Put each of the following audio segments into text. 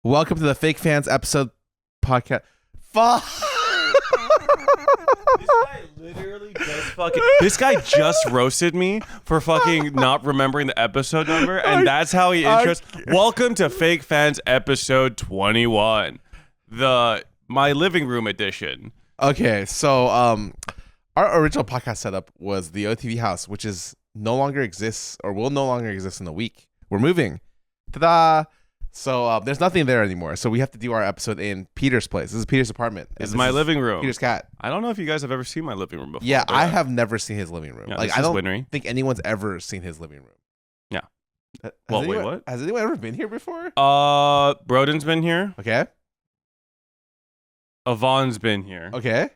Welcome to the Fake Fans episode podcast. Fuck. This guy just roasted me for fucking not remembering the episode number, and that's how he intros. Welcome to Fake Fans episode 21, the My Living Room edition. Okay, so our original podcast setup was the OTV house, which is no longer exists or will no longer exist in a week. We're moving. Ta-da! So there's nothing there anymore. So we have to do our episode in Peter's place. This is Peter's apartment. This is my living room. Peter's cat. I don't know if you guys have ever seen my living room before. Yeah, I have never seen his living room. Yeah, like I don't think anyone's ever seen his living room. Yeah. Wait, what? Has anyone ever been here before? Broden's been here. Okay. Yvonne's been here. Okay.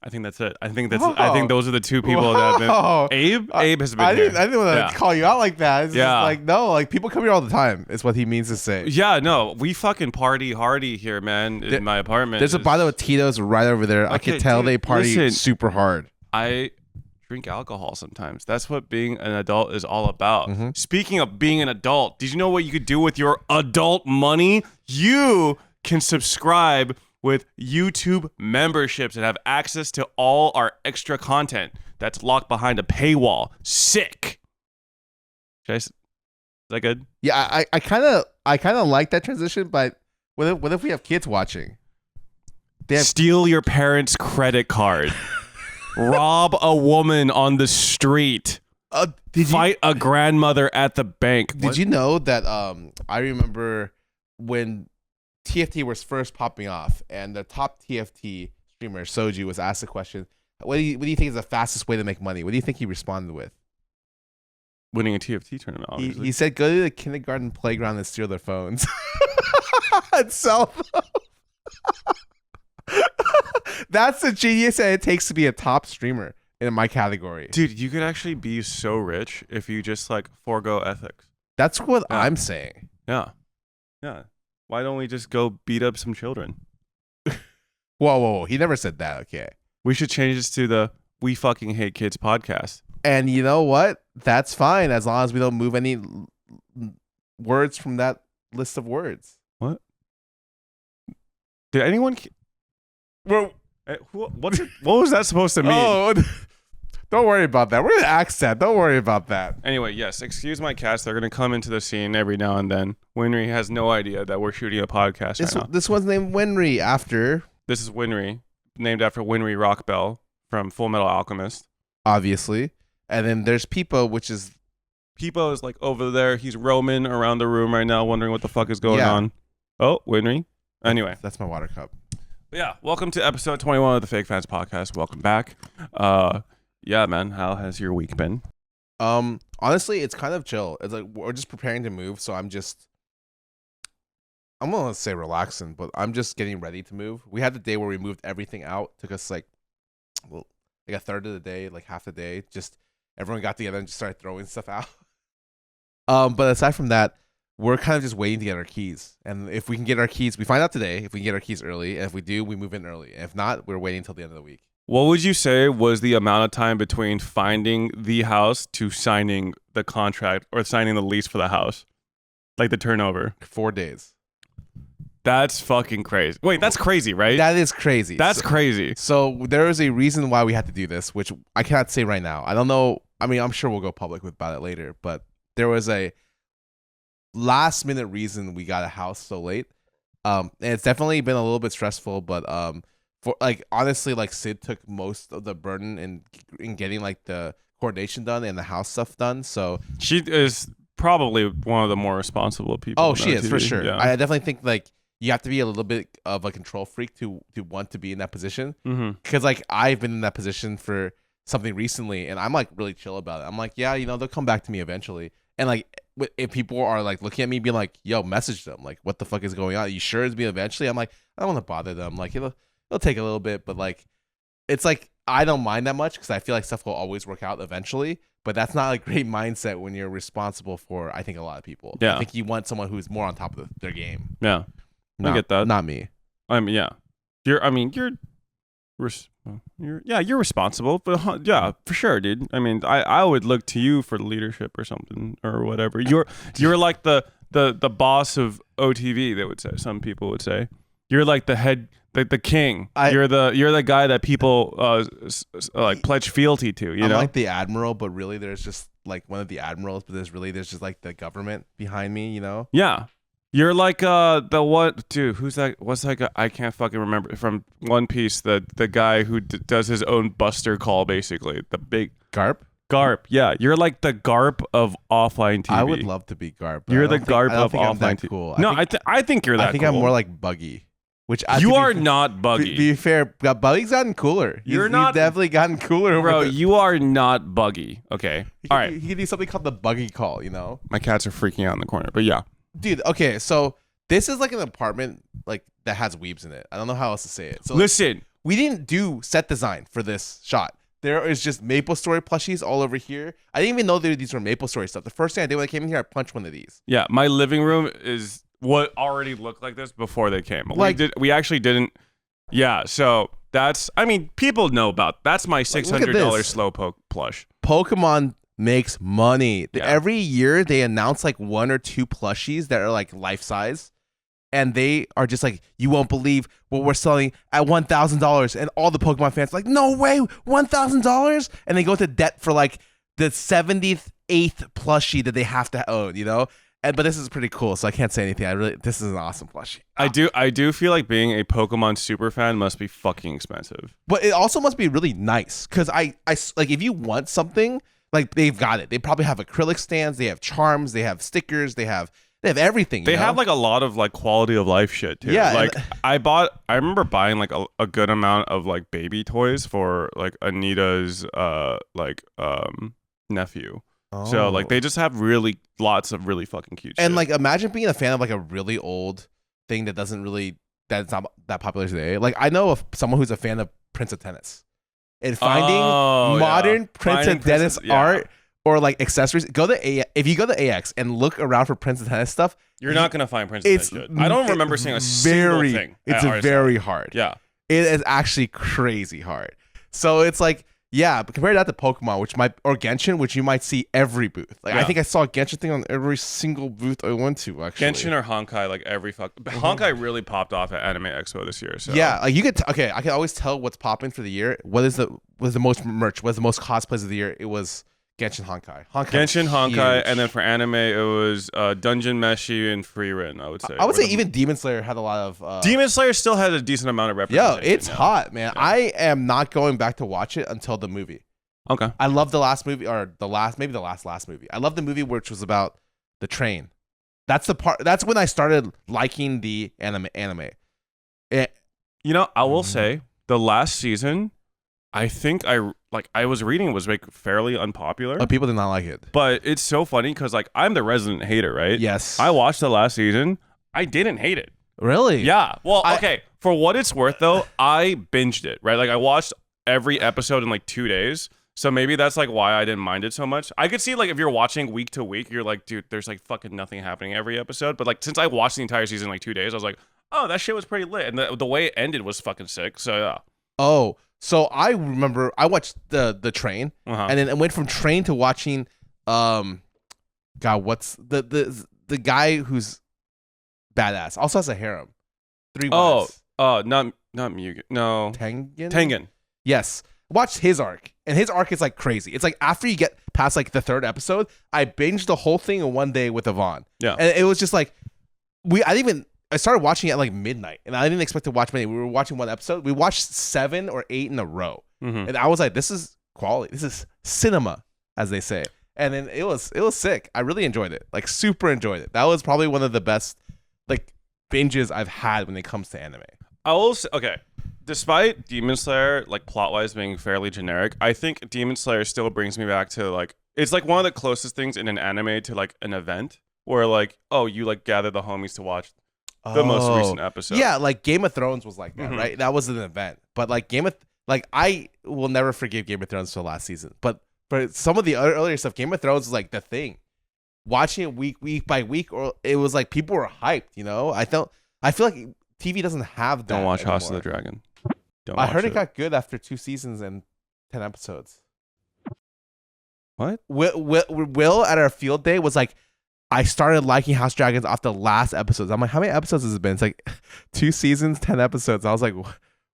I think that's it. I think those are the two people that have been. Abe has been here. I didn't want to call you out like that. It's just like, no, like people come here all the time. Is what he means to say. Yeah, no, we fucking party hardy here, man. In my apartment. There's a bottle of Tito's right over there. Okay, I can tell they party super hard. I drink alcohol sometimes. That's what being an adult is all about. Mm-hmm. Speaking of being an adult, did you know what you could do with your adult money? You can subscribe with YouTube memberships and have access to all our extra content that's locked behind a paywall. Sick. Is that good? Yeah, I kind of like that transition, but what if we have kids watching? Steal your parents' credit card. Rob a woman on the street. Fight a grandmother at the bank. Did you know that I remember when TFT was first popping off, and the top TFT streamer Soju was asked the question, "What do you think is the fastest way to make money?" What do you think he responded with? Winning a TFT tournament. Obviously. He said, "Go to the kindergarten playground and steal their phones and sell them." That's the genius that it takes to be a top streamer in my category, dude. You could actually be so rich if you just like forego ethics. That's what I'm saying. Yeah. Why don't we just go beat up some children? Whoa. He never said that, okay. We should change this to the We Fucking Hate Kids podcast. And you know what? That's fine as long as we don't move any words from that list of words. What? Did anyone... What was that supposed to mean? Oh, don't worry about that. We're going to axe that. Don't worry about that. Anyway, yes, excuse my cats. They're going to come into the scene every now and then. Winry has no idea that we're shooting a podcast right now. This one's named Winry after... This is Winry, named after Winry Rockbell from Full Metal Alchemist. Obviously. And then there's Peepo, which is... Peepo is like over there. He's roaming around the room right now, wondering what the fuck is going on. Oh, Winry. Anyway. That's my water cup. Yeah, welcome to episode 21 of the Fake Fans podcast. Welcome back. Yeah, man. How has your week been? Honestly, it's kind of chill. It's like we're just preparing to move, so I'm gonna say relaxing, but I'm just getting ready to move. We had the day where we moved everything out. Took us like a third of the day, like half the day. Just everyone got together and just started throwing stuff out. But aside from that, we're kind of just waiting to get our keys. And if we can get our keys, we find out today if we can get our keys early. And if we do, we move in early. And if not, we're waiting until the end of the week. What would you say was the amount of time between finding the house to signing the contract or signing the lease for the house? Like the turnover? 4 days. That's fucking crazy. Wait, that's crazy, right? That is crazy. That's crazy. So there is a reason why we had to do this, which I cannot say right now. I don't know. I mean, I'm sure we'll go public about it later, but there was a last minute reason we got a house so late. And it's definitely been a little bit stressful, but for like honestly, like Sid took most of the burden in getting like the coordination done and the house stuff done. So she is probably one of the more responsible people. Oh, she is TV. For sure. Yeah. I definitely think like you have to be a little bit of a control freak to want to be in that position. Because like I've been in that position for something recently, and I'm like really chill about it. I'm like, yeah, they'll come back to me eventually. And like if people are like looking at me being like, yo, message them, like what the fuck is going on? Are you sure it's me eventually? I'm like, I don't want to bother them. Like it'll take a little bit, but like it's like I don't mind that much because I feel like stuff will always work out eventually. But that's not a great mindset when you're responsible for, I think, a lot of people. Yeah. I think you want someone who's more on top of their game. Yeah. I get that. Not me. I mean, yeah. You're responsible, but yeah, for sure, dude. I mean, I would look to you for leadership or something or whatever. You're like the the boss of OTV. They would say. Some people would say you're like the head, the king. You're the guy that people like pledge fealty to. I'm like the admiral, but really there's just like one of the admirals, but there's just like the government behind me. Yeah. You're like the what, dude? Who's that? What's that guy? I can't fucking remember from One Piece. The guy who does his own Buster call, basically. The big Garp. Yeah. You're like the Garp of offline TV. I would love to be Garp. You're the Garp of offline TV. Cool. No, I think you're that. I think cool. I'm more like Buggy. Which you are not Buggy. Be fair, Buggy's gotten cooler. He's definitely gotten cooler. Bro, you are not Buggy. Okay. All right. He can do something called the Buggy call. My cats are freaking out in the corner, but yeah. Dude, okay, so this is like an apartment like that has weebs in it. I don't know how else to say it. So listen, we didn't do set design for this shot. There is just Maple Story plushies all over here. I didn't even know these were Maple Story stuff. The first thing I did when I came in here, I punched one of these. Yeah, my living room is what already looked like this before they came. We actually didn't. Yeah, so that's. I mean, people know about. That's my $600 Slowpoke plush. Pokemon makes money. Yeah. Every year they announce like 1 or 2 plushies that are like life size. And they are just like, you won't believe what we're selling at $1,000. And all the Pokemon fans are like, no way, $1,000? And they go to debt for like the 78th plushie that they have to own, But this is pretty cool, so I can't say anything. This is an awesome plushie. I do feel like being a Pokemon super fan must be fucking expensive. But it also must be really nice. Because I like, if you want something, like they've got it. They probably have acrylic stands, they have charms, they have stickers, they have everything. They have like a lot of like quality of life shit too. Yeah, like I remember buying like a good amount of like baby toys for like Anita's nephew. Oh. So like they just have really lots of really fucking cute shit. And like imagine being a fan of like a really old thing that's not that popular today. Like I know of someone who's a fan of Prince of Tennis. And finding modern Prince of Tennis art or like accessories, if you go to AX and look around for Prince of Tennis stuff, you're not gonna find Prince of Tennis shit. I don't remember seeing a single thing. It's very hard. Yeah, it is actually crazy hard. So it's like, yeah, but compare that to Pokemon, or Genshin, which you might see every booth. Like I think I saw a Genshin thing on every single booth I went to. Actually, Genshin or Honkai, like every Honkai really popped off at Anime Expo this year. So yeah, like you could. Okay, I can always tell what's popping for the year. What is the most merch? What is the most cosplays of the year? It was Genshin Honkai. Genshin Honkai, and then for anime it was Dungeon Meshi and Frieren. I would say even Demon Slayer had a lot of. Demon Slayer still had a decent amount of representation. Yo, it's hot, man. Yeah. I am not going back to watch it until the movie. Okay. I love the last movie, or maybe the last movie. I love the movie which was about the train. That's the part. That's when I started liking the anime. I will say the last season, I think I was reading, it was like fairly unpopular. But people did not like it. But it's so funny because like I'm the resident hater, right? Yes. I watched the last season. I didn't hate it. Really? Yeah. Well, okay. For what it's worth, though, I binged it, right? Like I watched every episode in like 2 days. So maybe that's like why I didn't mind it so much. I could see like if you're watching week to week, you're like, dude, there's like fucking nothing happening every episode. But like since I watched the entire season in like 2 days, I was like, oh, that shit was pretty lit. And the way it ended was fucking sick. So yeah. Oh, so I remember I watched the train, and then I went from train to watching, God, what's the guy who's badass also has a harem. 3 wives. Not Mugen. No. Tengen. Yes. Watched his arc, and his arc is like crazy. It's like after you get past like the 3rd episode, I binged the whole thing in one day with Yvonne. Yeah. And it was just like, I started watching it at like midnight, and I didn't expect to watch many. We were watching one episode. We watched 7 or 8 in a row, and I was like, "This is quality. This is cinema," as they say. And then it was sick. I really enjoyed it, like super enjoyed it. That was probably one of the best like binges I've had when it comes to anime. I will say, okay. Despite Demon Slayer, like plot-wise being fairly generic, I think Demon Slayer still brings me back to like, it's like one of the closest things in an anime to like an event where like, oh, you like gather the homies to watch the most recent episode. Yeah, like Game of Thrones was like that, right? That was an event. But like I will never forgive Game of Thrones for last season. But for some of the earlier stuff, Game of Thrones was like the thing. Watching it week by week, or it was like people were hyped, I feel like TV doesn't have that. Don't watch anymore. House of the Dragon. I heard it got good after 2 seasons and 10 episodes. What? Will at our field day was like, I started liking House of Dragons off the last episodes. I'm like, how many episodes has it been? It's like 2 seasons, 10 episodes. I was like,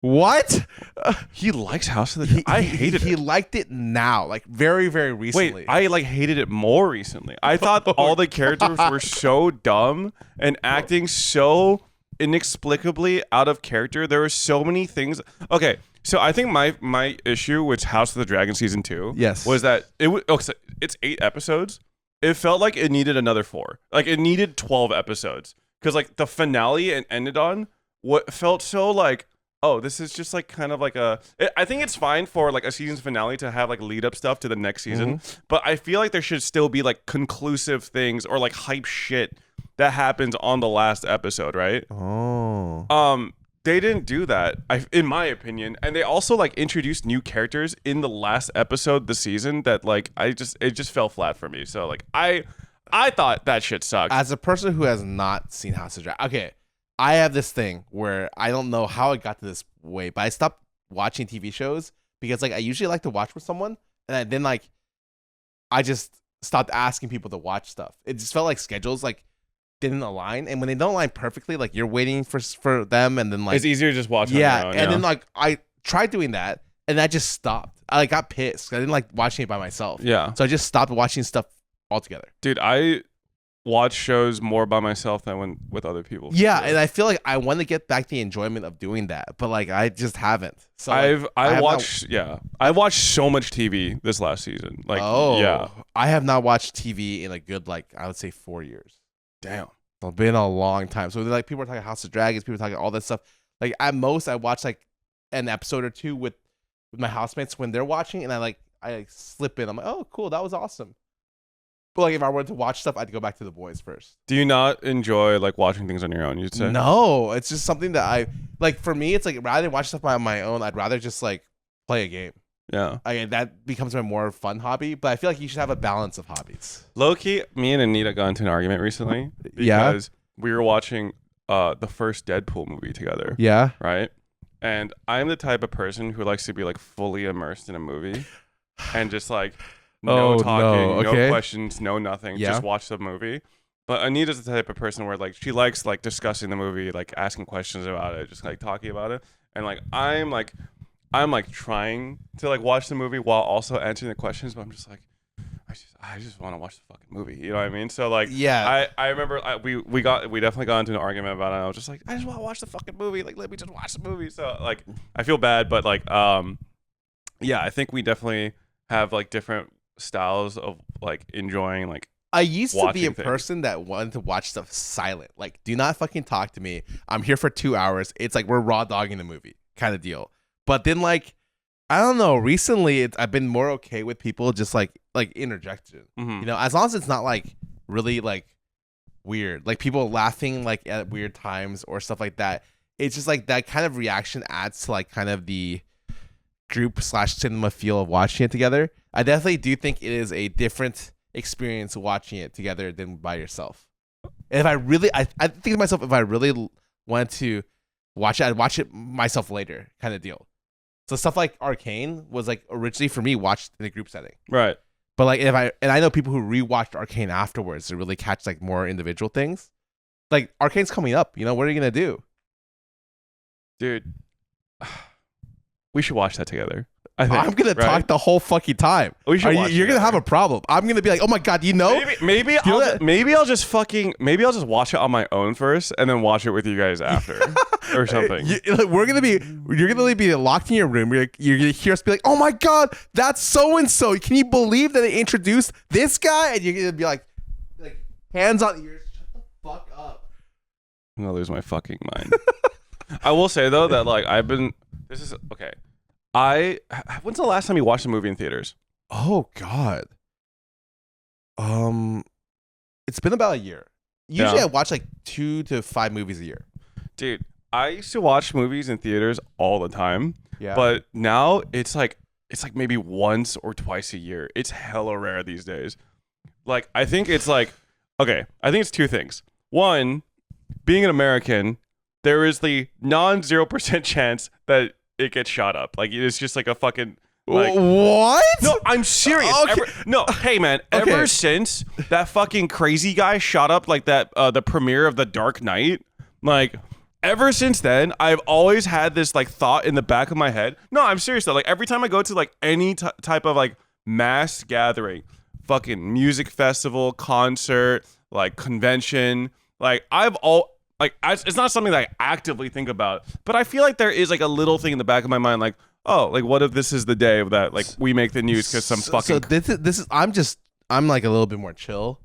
what? He likes House of the. I hated it. He liked it now, like very, very recently. Wait, I like hated it more recently. I thought all the characters were so dumb and acting so inexplicably out of character. There were so many things. Okay, so I think my issue with House of the Dragon season 2 was that it's 8 episodes. It felt like it needed another 4. Like it needed 12 episodes because like the finale it ended on what felt so like, oh, this is just like kind of like I think it's fine for like a season's finale to have like lead up stuff to the next season, but I feel like there should still be like conclusive things or like hype shit that happens on the last episode, right? They didn't do that, in my opinion, and they also like introduced new characters in the last episode this season that like it just fell flat for me. So like I thought that shit sucked. As a person who has not seen House of Dragons, okay, I have this thing where I don't know how it got to this way, but I stopped watching TV shows because like I usually like to watch with someone, and then like I just stopped asking people to watch stuff. It just felt like schedules like didn't align, and when they don't align perfectly, like you're waiting for them, and then like it's easier to just watch. Yeah, on your own, and then like I tried doing that, and I just stopped. I like got pissed. I didn't like watching it by myself. Yeah, so I just stopped watching stuff altogether. Dude, I watch shows more by myself than with other people. Yeah, and I feel like I want to get back the enjoyment of doing that, but like I just haven't. So I watched so much TV this last season. Like, yeah, I have not watched TV in a good like I would say 4 years. Damn. It's been a long time. So like people are talking House of Dragons, people are talking all that stuff. Like at most I watch like an episode or two with my housemates when they're watching, and I slip in. I'm like, oh cool, that was awesome. But like if I were to watch stuff, I'd go back to the boys first. Do you not enjoy like watching things on your own, you'd say? No, it's just something that I like. For me, it's like rather than watch stuff on my own, I'd rather just like play a game. Yeah, that becomes my more fun hobby. But I feel like you should have a balance of hobbies. Low-key, me and Anita got into an argument recently because we were watching the first Deadpool movie together. Yeah. Right? And I'm the type of person who likes to be like fully immersed in a movie and just like no talking, no questions, no nothing. Just watch the movie. But Anita's the type of person where like she likes like discussing the movie, like asking questions about it, just like talking about it. And like I'm trying to like watch the movie while also answering the questions, but I'm just like, I just want to watch the fucking movie. You know what I mean? So like, yeah, I remember we definitely got into an argument about it. And I was just like, I just want to watch the fucking movie. Like, let me just watch the movie. So like, I feel bad, but like, yeah, I think we definitely have like different styles of like enjoying like. I used to be a person that wanted to watch stuff silent. Like, do not fucking talk to me. I'm here for 2 hours. It's like we're raw dogging the movie kind of deal. But then like, I don't know. Recently, I've been more okay with people just like interjecting. Mm-hmm. You know, as long as it's not like really like weird, like people laughing like at weird times or stuff like that. It's just like that kind of reaction adds to like kind of the group/cinema feel of watching it together. I definitely do think it is a different experience watching it together than by yourself. And if I really, I think to myself, if I really wanted to watch it, I'd watch it myself later, kind of deal. So stuff like Arcane was like originally for me watched in a group setting, right? But like I know people who rewatched Arcane afterwards to really catch like more individual things. Like Arcane's coming up, you know, what are you gonna do, dude? We should watch that together. I'm gonna talk the whole fucking time. You're gonna have a problem. I'm gonna be like, oh my god, you know? Maybe I'll just watch it on my own first, and then watch it with you guys after, or something. You're gonna be locked in your room. You're gonna hear us be like, oh my god, that's so and so. Can you believe that they introduced this guy? And you're gonna be like hands on ears. Shut the fuck up. I'm gonna lose my fucking mind. I will say though that like this is okay. When's the last time you watched a movie in theaters? Oh God. It's been about a year. Usually I watch like 2 to 5 movies a year. Dude, I used to watch movies in theaters all the time. Yeah. But now it's like maybe once or twice a year. It's hella rare these days. Like I think it's like okay, I think it's 2 things. One, being an American, there is the non 0% chance that it gets shot up. Like it's just like a fucking Like, what? No, I'm serious. Okay. Hey man, ever since that fucking crazy guy shot up like that, the premiere of The Dark Knight, like ever since then, I've always had this like thought in the back of my head. No, I'm serious though. Like every time I go to like any type of like mass gathering, fucking music festival, concert, like convention, like it's not something that I actively think about, but I feel like there is like a little thing in the back of my mind, like, oh, like what if this is the day that like we make the news because some fucking. So this is I'm like a little bit more chill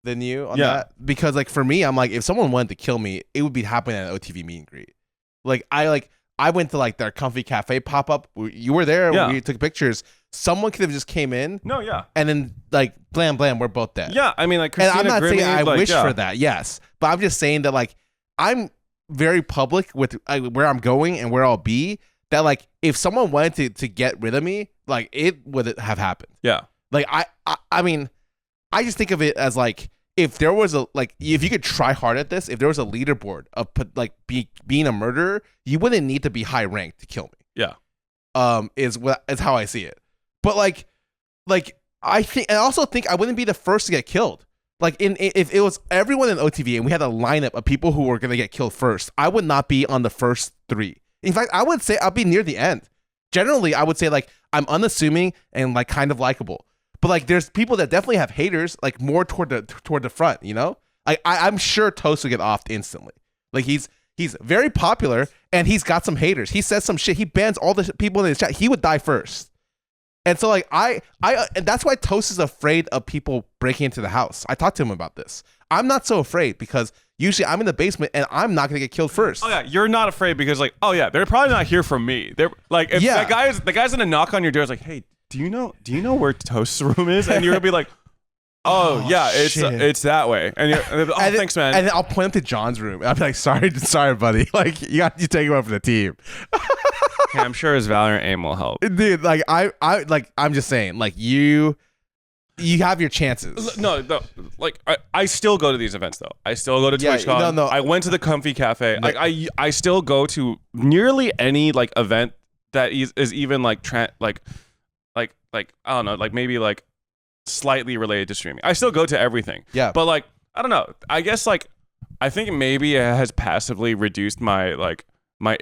than you on that, because like for me, I'm like, if someone wanted to kill me, it would be happening at an OTV meet and greet. Like I went to like their Comfy Cafe pop up. You were there. We took pictures. Someone could have just came in. No, yeah. And then like blam blam, we're both dead. Yeah, I mean like Christina and I'm not Grimmie, saying I like, wish for that. Yes, but I'm just saying that like I'm very public with where I'm going and where I'll be. That like if someone wanted to get rid of me, like it would have happened. Yeah. Like I mean, I just think of it as like if there was if you could try hard at this, if there was a leaderboard of like being a murderer, you wouldn't need to be high ranked to kill me. Yeah. Is how I see it. But like I also think I wouldn't be the first to get killed. Like if it was everyone in OTV and we had a lineup of people who were gonna get killed first, I would not be on the first 3. In fact, I would say I'll be near the end. Generally, I would say like I'm unassuming and like kind of likable. But like there's people that definitely have haters, like more toward the front, you know? I'm sure Toast would get offed instantly. Like he's very popular and he's got some haters. He says some shit. He bans all the people in his chat. He would die first. And so like and that's why Toast is afraid of people breaking into the house. I talked to him about this. I'm not so afraid because usually I'm in the basement and I'm not gonna get killed first. Oh yeah, you're not afraid because like, oh yeah, they're probably not here from me. They're like, if the guy's gonna knock on your door, it's like, hey, do you know where Toast's room is? And you're gonna be like, oh yeah, it's that way. And you're, thanks man. And then I'll point him to John's room. I'll be like, sorry buddy. Like you take him up for the team. Yeah, I'm sure his Valorant aim will help. Dude, like I'm just saying, like you have your chances. No, like I still go to these events though. I still go to TwitchCon. No. I went to the Comfy Cafe. Like I still go to nearly any like event that is even like I don't know, like maybe like slightly related to streaming. I still go to everything. Yeah. But like I don't know. I guess like I think maybe it has passively reduced my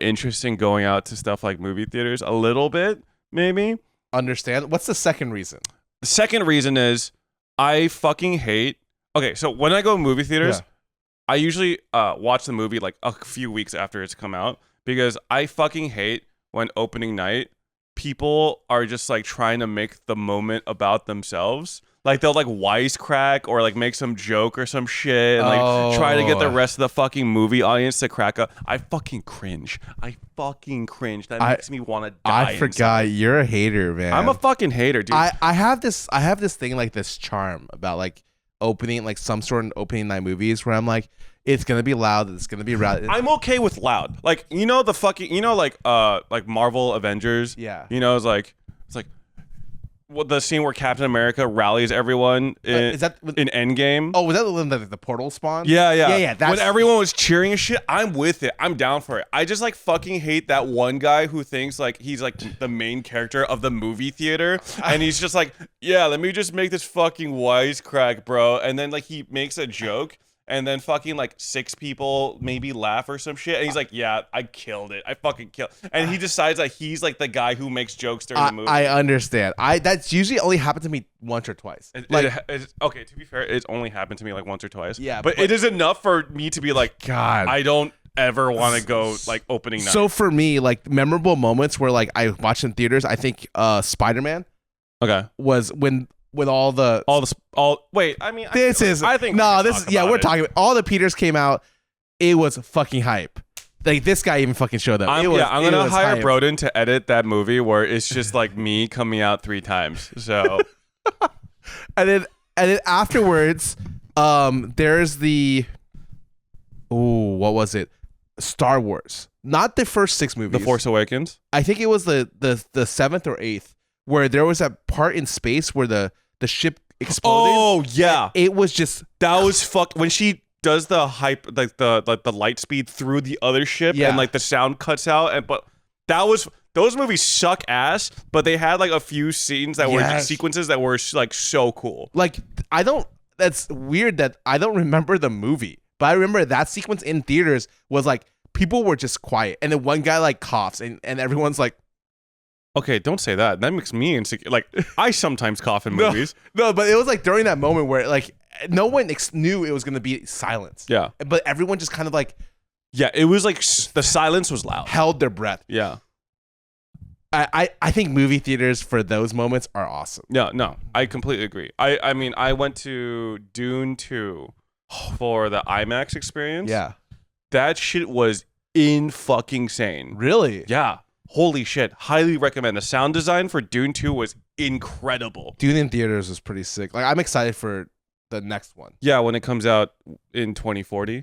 interest in going out to stuff like movie theaters a little bit, maybe. Understand. What's the second reason? The second reason is I fucking hate. Okay, so when I go to movie theaters, I usually watch the movie like a few weeks after it's come out because I fucking hate when opening night people are just like trying to make the moment about themselves. Like they'll like wisecrack or like make some joke or some shit and like try to get the rest of the fucking movie audience to crack up. I fucking cringe. That makes me want to die. I forgot you're a hater, man. I'm a fucking hater, dude. I have this thing, like this charm about like opening, like some sort of opening night movies where I'm like, it's gonna be loud. It's gonna be loud. I'm okay with loud. Like like Marvel Avengers. Yeah. It's like what the scene where Captain America rallies everyone in Endgame. Oh, was that the one that the portal spawned? Yeah. When everyone was cheering and shit, I'm with it. I'm down for it. I just like fucking hate that one guy who thinks like he's like the main character of the movie theater, and he's just like, yeah, let me just make this fucking wisecrack, bro, and then like he makes a joke. And then fucking like 6 people maybe laugh or some shit. And he's like, yeah, I killed it. I fucking killed it. And he decides that he's like the guy who makes jokes during the movie. I understand. That's usually only happened to me once or twice. Okay, to be fair, it's only happened to me like once or twice. Yeah. But it is enough for me to be like, God, I don't ever want to go like opening night. So for me, like memorable moments where like I watched in theaters, I think Spider-Man was when all the we're talking about all the Peters came out. It was fucking hype. Like this guy even fucking showed up. I'm gonna hire Broden to edit that movie where it's just like me coming out 3 times. So and then afterwards, there's the what was it? Star Wars. Not the first 6 movies. The Force Awakens. I think it was the 7th or 8th where there was a part in space where the ship exploded. Oh yeah, it was just when she does the hype, like the light speed through the other ship, and like the sound cuts out, but that those movies suck ass, but they had like a few scenes that were sequences that were like so cool. Like that's weird that I don't remember the movie, but I remember that sequence in theaters was like people were just quiet, and then one guy like coughs, and everyone's like, okay, don't say that. That makes me insecure. Like I sometimes cough in movies. No, but it was like during that moment where like no one knew it was gonna be silence. Yeah, but everyone just kind of like, yeah, it was like the silence was loud, held their breath. Yeah. I think movie theaters for those moments are awesome. No, I completely agree. I mean, I went to Dune 2 for the IMAX experience. Yeah. That shit was in fucking sane. Really? Yeah. Holy shit. Highly recommend. The sound design for Dune 2 was incredible. Dune in theaters was pretty sick. Like I'm excited for the next one. Yeah, when it comes out in 2040.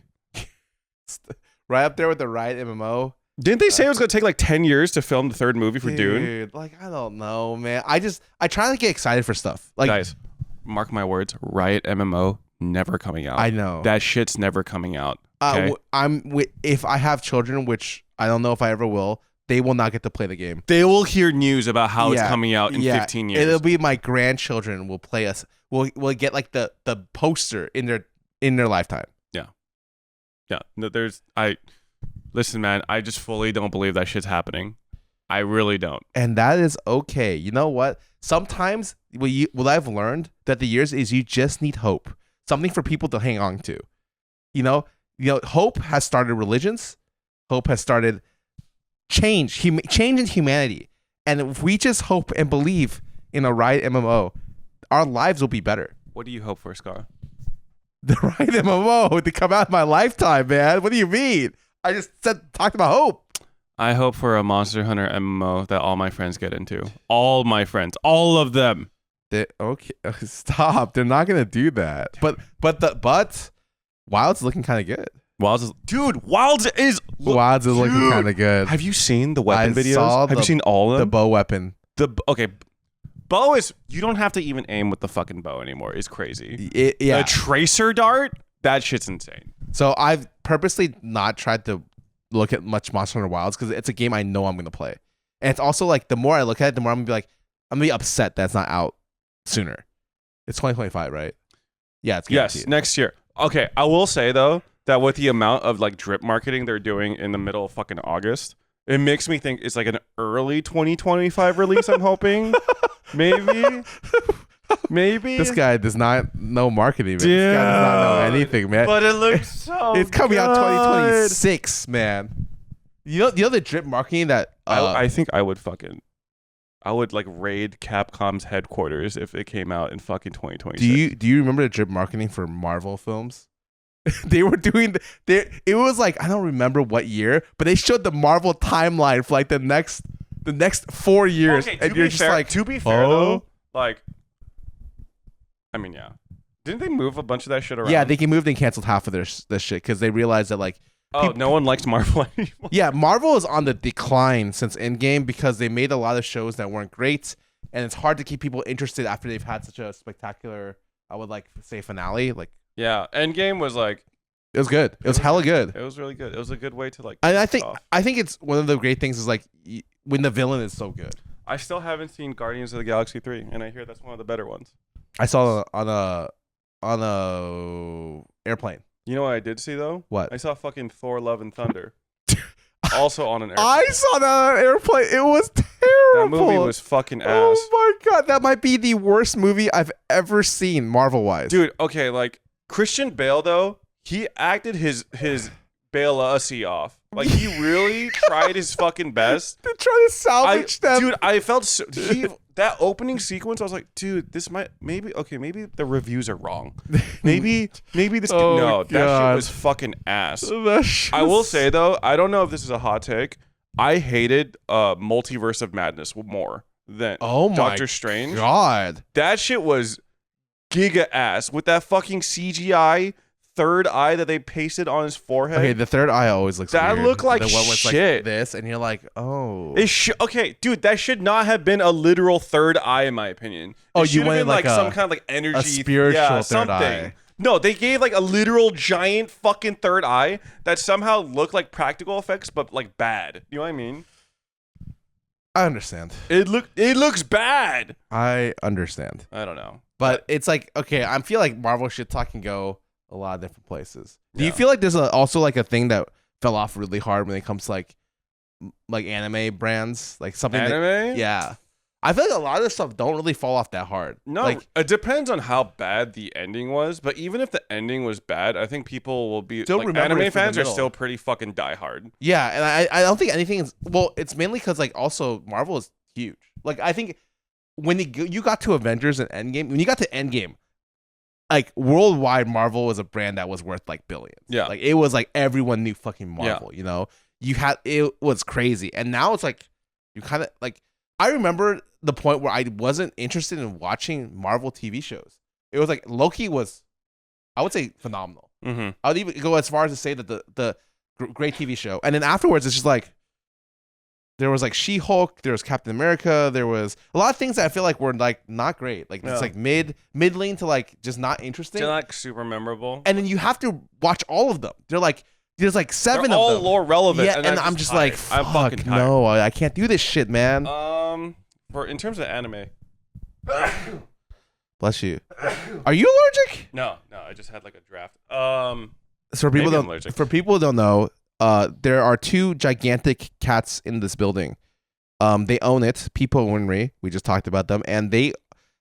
Right up there with the Riot MMO. Didn't they say it was going to take like 10 years to film the third movie for Dune? Like, I don't know, man. I try to get excited for stuff. Like, guys, mark my words, Riot MMO never coming out. I know. That shit's never coming out. Okay? If I have children, which I don't know if I ever will, they will not get to play the game. They will hear news about how it's coming out in 15 years. It'll be my grandchildren will play us. We'll get like the poster in their lifetime. Yeah. No, listen, man, I just fully don't believe that shit's happening. I really don't. And that is okay. You know what? Sometimes what I've learned that the years is you just need hope. Something for people to hang on to. You know, hope has started religions. Hope has started change in humanity. And if we just hope and believe in a Riot MMO, our lives will be better. What do you hope for, Scarra? The Riot MMO to come out in my lifetime, man. What do you mean? I just talked about hope. I hope for a Monster Hunter MMO that all my friends get into. All my friends. All of them. Okay, stop. They're not going to do that. But Wild's looking kind of good. Wilds is looking kind of good. Have you seen the weapon videos? Have you seen all of them? The bow weapon. Bow is, you don't have to even aim with the fucking bow anymore. It's crazy. Yeah. The tracer dart, that shit's insane. So I've purposely not tried to look at much Monster Hunter Wilds because it's a game I know I'm going to play. And it's also like the more I look at it, the more I'm going to be like, I'm going to be upset that it's not out sooner. It's 2025, right? Yeah, it's guaranteed. Yes, next year. Okay, I will say though that with the amount of like drip marketing they're doing in the middle of fucking August, it makes me think it's like an early 2025 release, I'm hoping. Maybe. This guy does not know marketing, man. This guy does not know anything, man. But it looks so It's coming out 2026, man. You know the drip marketing that I think I would like raid Capcom's headquarters if it came out in fucking 2026. Do you remember the drip marketing for Marvel films? They were doing it was like, I don't remember what year, but they showed the Marvel timeline for like the next 4 years. Okay, and you're just like, to be fair though, like, I mean, yeah. Didn't they move a bunch of that shit around? Yeah, they moved and canceled half of their shit because they realized that like, no one likes Marvel anymore. Yeah, Marvel is on the decline since Endgame because they made a lot of shows that weren't great, and it's hard to keep people interested after they've had such a spectacular, I would like say, finale. Like, yeah, Endgame was like, it was good. It was hella good. It was really good. It was a good way to like. And I think it's one of the great things is like when the villain is so good. I still haven't seen Guardians of the Galaxy 3, and I hear that's one of the better ones. I saw it on a airplane. You know what I did see though? What? I saw fucking Thor: Love and Thunder. Also on an airplane. I saw that on an airplane. It was terrible. That movie was fucking ass. Oh my god, that might be the worst movie I've ever seen, Marvel-wise. Dude, okay, like Christian Bale though, he acted his Bale-a-see off. Like he really tried his fucking best. To try to salvage them. Dude, I felt that opening sequence, I was like, dude, this might maybe the reviews are wrong. Maybe this that shit was fucking ass. I will say though, I don't know if this is a hot take. I hated Multiverse of Madness more than Doctor Strange. God. That shit was giga ass with that fucking CGI third eye that they pasted on his forehead. Okay, the third eye always looks that weird. Looked like the one with shit. Like this, and you're like, oh. Okay, dude, that should not have been a literal third eye, in my opinion. You wanted like some kind of like energy, a spiritual third eye. No, they gave like a literal giant fucking third eye that somehow looked like practical effects, but like bad. You know what I mean? I understand. It looks bad. I understand. I don't know. But it's like, okay, I feel like Marvel shit talk can go a lot of different places. Do you Yeah. feel like there's also like a thing that fell off really hard when it comes to like anime brands? Like something Anime? yeah. I feel like a lot of this stuff don't really fall off that hard. No, like, it depends on how bad the ending was. But even if the ending was bad, I think people will be Still like remember it anime for the fans are middle. still pretty fucking diehard. yeah, and I don't think anything is well. It's mainly because like also Marvel is huge. Like I think when you got to Avengers and Endgame, when you got to Endgame, like worldwide, Marvel was a brand that was worth like billions. Yeah. Like it was like everyone knew fucking Marvel. You know, it was crazy, and now it's like you kind of like. I remember the point where I wasn't interested in watching Marvel TV shows. It was like Loki was, I would say, phenomenal. Mm-hmm. I would even go as far as to say that the great TV show, and then afterwards it's just like there was like She-Hulk, there was Captain America, there was a lot of things that I feel like were like not great, like it's like mid-lane to like just not interesting. They're like super memorable, and then you have to watch all of them. They're like there's like 7 They're all of them. lore relevant. Yeah, and I'm just like, I'm fucking tired. no, I can't do this shit, man. In terms of anime, Bless you. Are you allergic? no, I just had like a draft. So for people Maybe I'm allergic. who don't know, there are 2 gigantic cats in this building. They own it, Pipo and Winry. We just talked about them, and they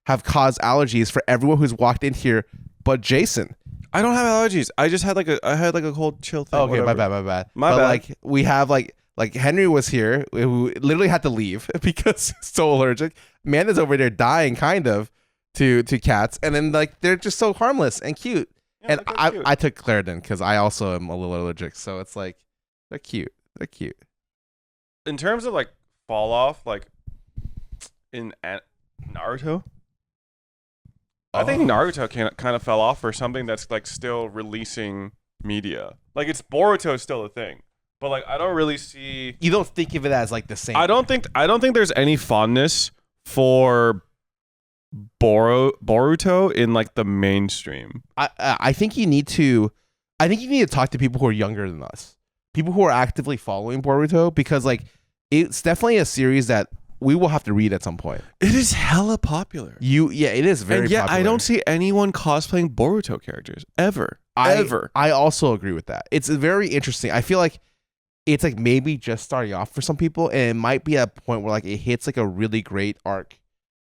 have caused allergies for everyone who's walked in here, but Jason. I don't have allergies. I just had I had like a cold chill thing. Okay, my bad. My but bad. like we have like Henry was here who literally had to leave because he's so allergic. Amanda's over there dying kind of to cats, and then like they're just so harmless and cute. Yeah, And I took Claritin because I also am a little allergic, so it's like they're cute. They're cute. In terms of like fall off, like in Naruto, I think Naruto kind of fell off for something that's like still releasing media. Like it's Boruto is still a thing, but like I don't really see. You don't think of it as like the same. I don't think there's any fondness for Boruto in like the mainstream. I think you need to. I think you need to talk to people who are younger than us, people who are actively following Boruto, because like it's definitely a series that we will have to read at some point. It is hella popular. It is very. And yet popular. I don't see anyone cosplaying Boruto characters ever. I also agree with that. It's very interesting. I feel like it's like maybe just starting off for some people, and it might be at a point where like it hits like a really great arc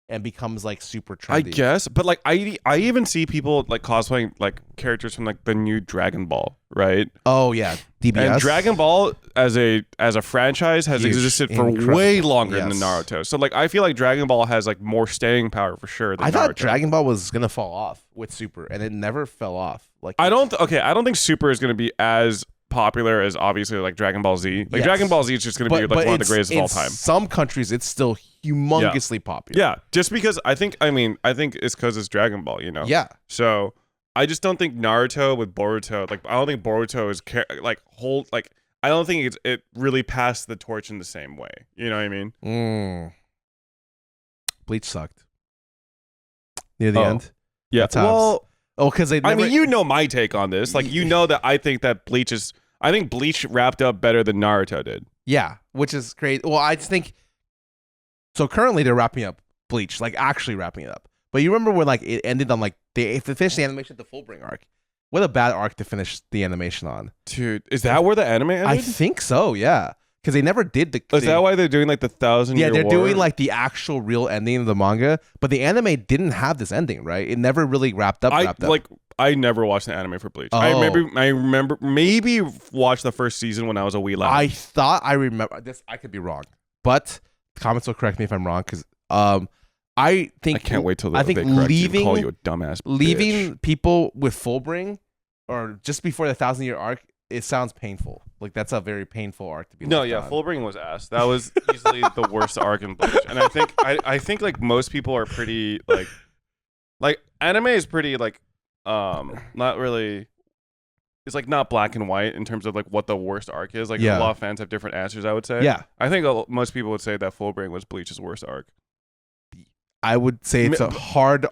and becomes like super trendy. I guess, but like I even see people like cosplaying like characters from like the new Dragon Ball, right? Oh yeah, DBS. And Dragon Ball as a franchise has Huge. existed for Incredible. way longer than Yes. Naruto. So like I feel like Dragon Ball has like more staying power for sure than I thought Naruto. Dragon Ball was gonna fall off with Super, and it never fell off. Like I don't think Super is going to be as popular as obviously like Dragon Ball Z. Like Yes. Dragon Ball Z is just going to be like one of the greatest of all in time. Some countries, it's still humongously popular. Yeah, just because I think it's because it's Dragon Ball, you know. Yeah. So I just don't think Naruto with Boruto, like I don't think Boruto is I don't think it really passed the torch in the same way. You know what I mean? Bleach sucked near the end. Yeah. That's how Well, because they. Never, I mean, you know my take on this. Like, you know that I think Bleach wrapped up better than Naruto did. Yeah, which is great. Well, I just think so. Currently, they're wrapping up Bleach, like actually wrapping it up. But you remember when like it ended on like they finished the animation at the Fullbring arc. What a bad arc to finish the animation on, Dude. Is that where the anime ended? I think so. Yeah, because they never did the. Is that why they're doing like the 1,000 year Yeah, they're war? doing like the actual real ending of the manga, but the anime didn't have this ending, right? It never really wrapped up. I never watched the anime for Bleach. Oh. I remember maybe watched the first season when I was a wee lad. I thought I remember this. I could be wrong, but comments will correct me if I'm wrong. Because I think I can't wait till I they think correct leaving you and call you a dumbass leaving bitch. people with Fullbring or just before the 1,000-year arc, it sounds painful. Like that's a very painful arc to be. No, left yeah, on. Fullbring was ass. That was easily the worst arc in Bleach, and I think like most people are pretty like anime is pretty like not really. It's like not black and white in terms of like what the worst arc is. Like Yeah. a lot of fans have different answers. I would say. Yeah, I think most people would say that Fullbring was Bleach's worst arc. I would say it's a hard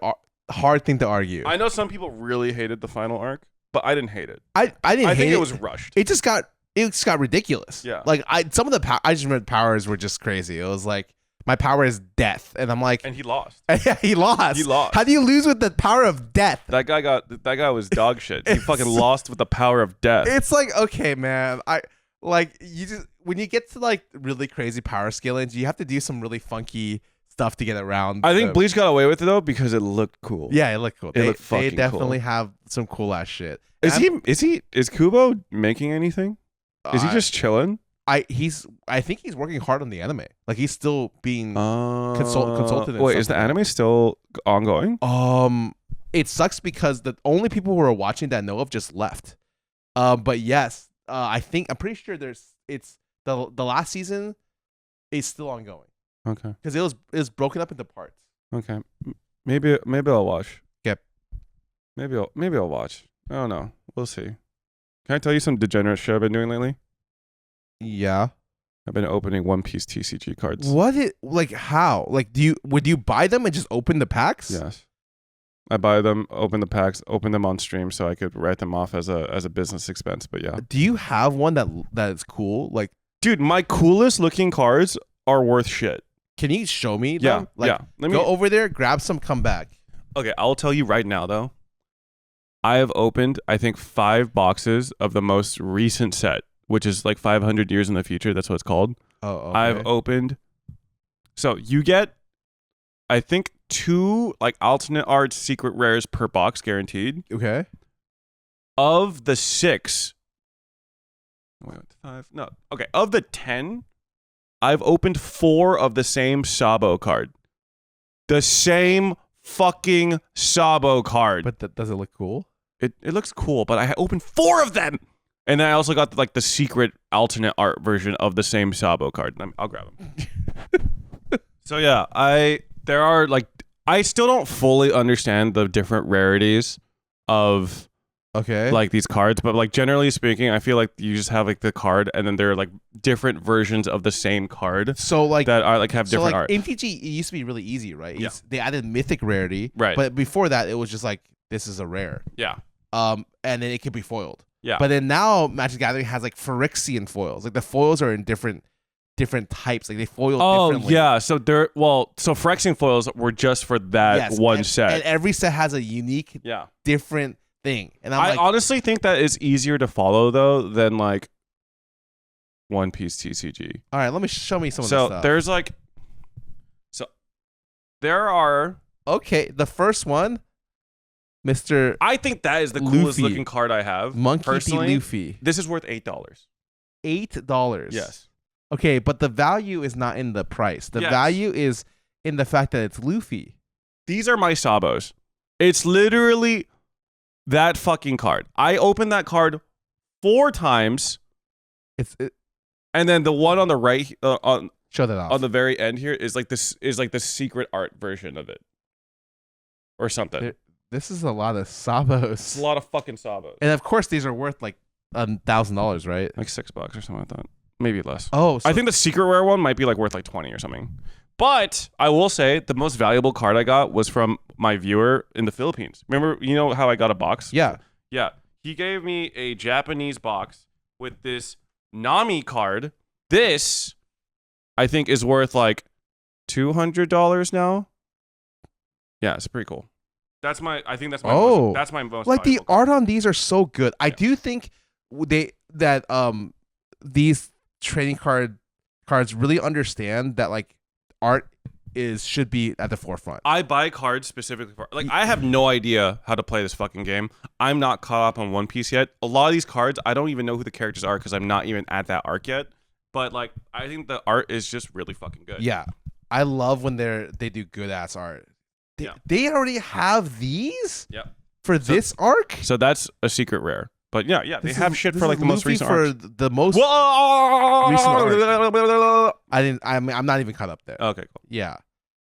thing to argue. I know some people really hated the final arc, but I didn't hate it. I didn't I hate think it. it was rushed. It just got ridiculous. Yeah. Like some of the I just remember the powers were just crazy. It was like my power is death, and I'm like, And he lost. yeah, he lost. He lost. How do you lose with the power of death? That guy was dog shit. He fucking lost with the power of death. It's like, okay, man, you just when you get to like really crazy power scalings, you have to do some really funky stuff to get around. I think Bleach got away with it though because it looked cool. Yeah, it looked cool. It looked fucking they definitely cool. have some cool ass shit. Is Kubo making anything? Is he just chilling? I think he's working hard on the anime. Like he's still being consulted. Wait, is the anime still ongoing? It sucks because the only people who are watching that I know of just left. But yes, I'm pretty sure it's the last season is still ongoing. Okay. Because it was broken up into parts. Okay. Maybe I'll watch. Yep. Maybe I'll watch. I don't know. We'll see. Can I tell you some degenerate shit I've been doing lately? Yeah. I've been opening One Piece TCG cards. How? Like would you buy them and just open the packs? Yes. I buy them, open the packs, open them on stream so I could write them off as a business expense, but yeah. Do you have one that is cool? Like, dude, my coolest looking cards are worth shit. Can you show me Yeah, them? Like, yeah. Go over there, grab some, come back. Okay, I'll tell you right now though. I have opened, I think, 5 boxes of the most recent set, which is like 500 years in the future. That's what it's called. Oh, okay. I've opened. So you get, I think, 2 like alternate art secret rares per box guaranteed. Okay. Of the 6. Wait, 5? No. Okay. Of the 10, I've opened 4 of the same Sabo card. The same fucking Sabo card. But does it look cool? It looks cool, but I opened 4 of them. And then I also got the secret alternate art version of the same Sabo card. I'll grab them. So yeah, there are like, I still don't fully understand the different rarities of like these cards, but like generally speaking, I feel like you just have like the card and then there are like different versions of the same card. So like that are like have different art. In TG, it used to be really easy, right? Yeah. They added mythic rarity, right? But before that, it was just like this is a rare. Yeah. And then it could be foiled. Yeah. But then now Magic the Gathering has like Phyrexian foils. Like the foils are in different types. Like they foil differently. Yeah. So Phyrexian foils were just for that one set. And every set has a unique different thing. And I honestly think that is easier to follow though than like One Piece TCG. All right, show me some of this stuff. There's like there are the first one, Mr. I think that is the Luffy. coolest looking card I have. Monkey personally. D. Luffy. This is worth $8. $8. Yes. Okay, but the value is not in the price. The value is in the fact that it's Luffy. These are my Sabos. It's literally that fucking card. I opened that card 4 times. And then the one on the right show that off. On the very end here is like the secret art version of it. Or something. This is a lot of Sabos. It's a lot of fucking Sabos. And of course these are worth like $1,000, right? Like $6 or something like that. Maybe less. Oh, I think the secret rare one might be like worth like 20 or something. But I will say the most valuable card I got was from my viewer in the Philippines. Remember, you know how I got a box? Yeah. Yeah. He gave me a Japanese box with this Nami card. This, I think, is worth like $200 now. Yeah, it's pretty cool. I think that's my that's my most like the card. art on these are so good. I do think these trading cards really understand that like art should be at the forefront. I buy cards specifically for like I have no idea how to play this fucking game. I'm not caught up on One Piece yet. A lot of these cards I don't even know who the characters are because I'm not even at that arc yet. But like I think the art is just really fucking good. Yeah. I love when they do good ass art. They already have these for this arc? So that's a secret rare. But yeah, they have shit for like the most recent for arcs. the most recent arc. I'm not even caught up there. Okay, cool. Yeah.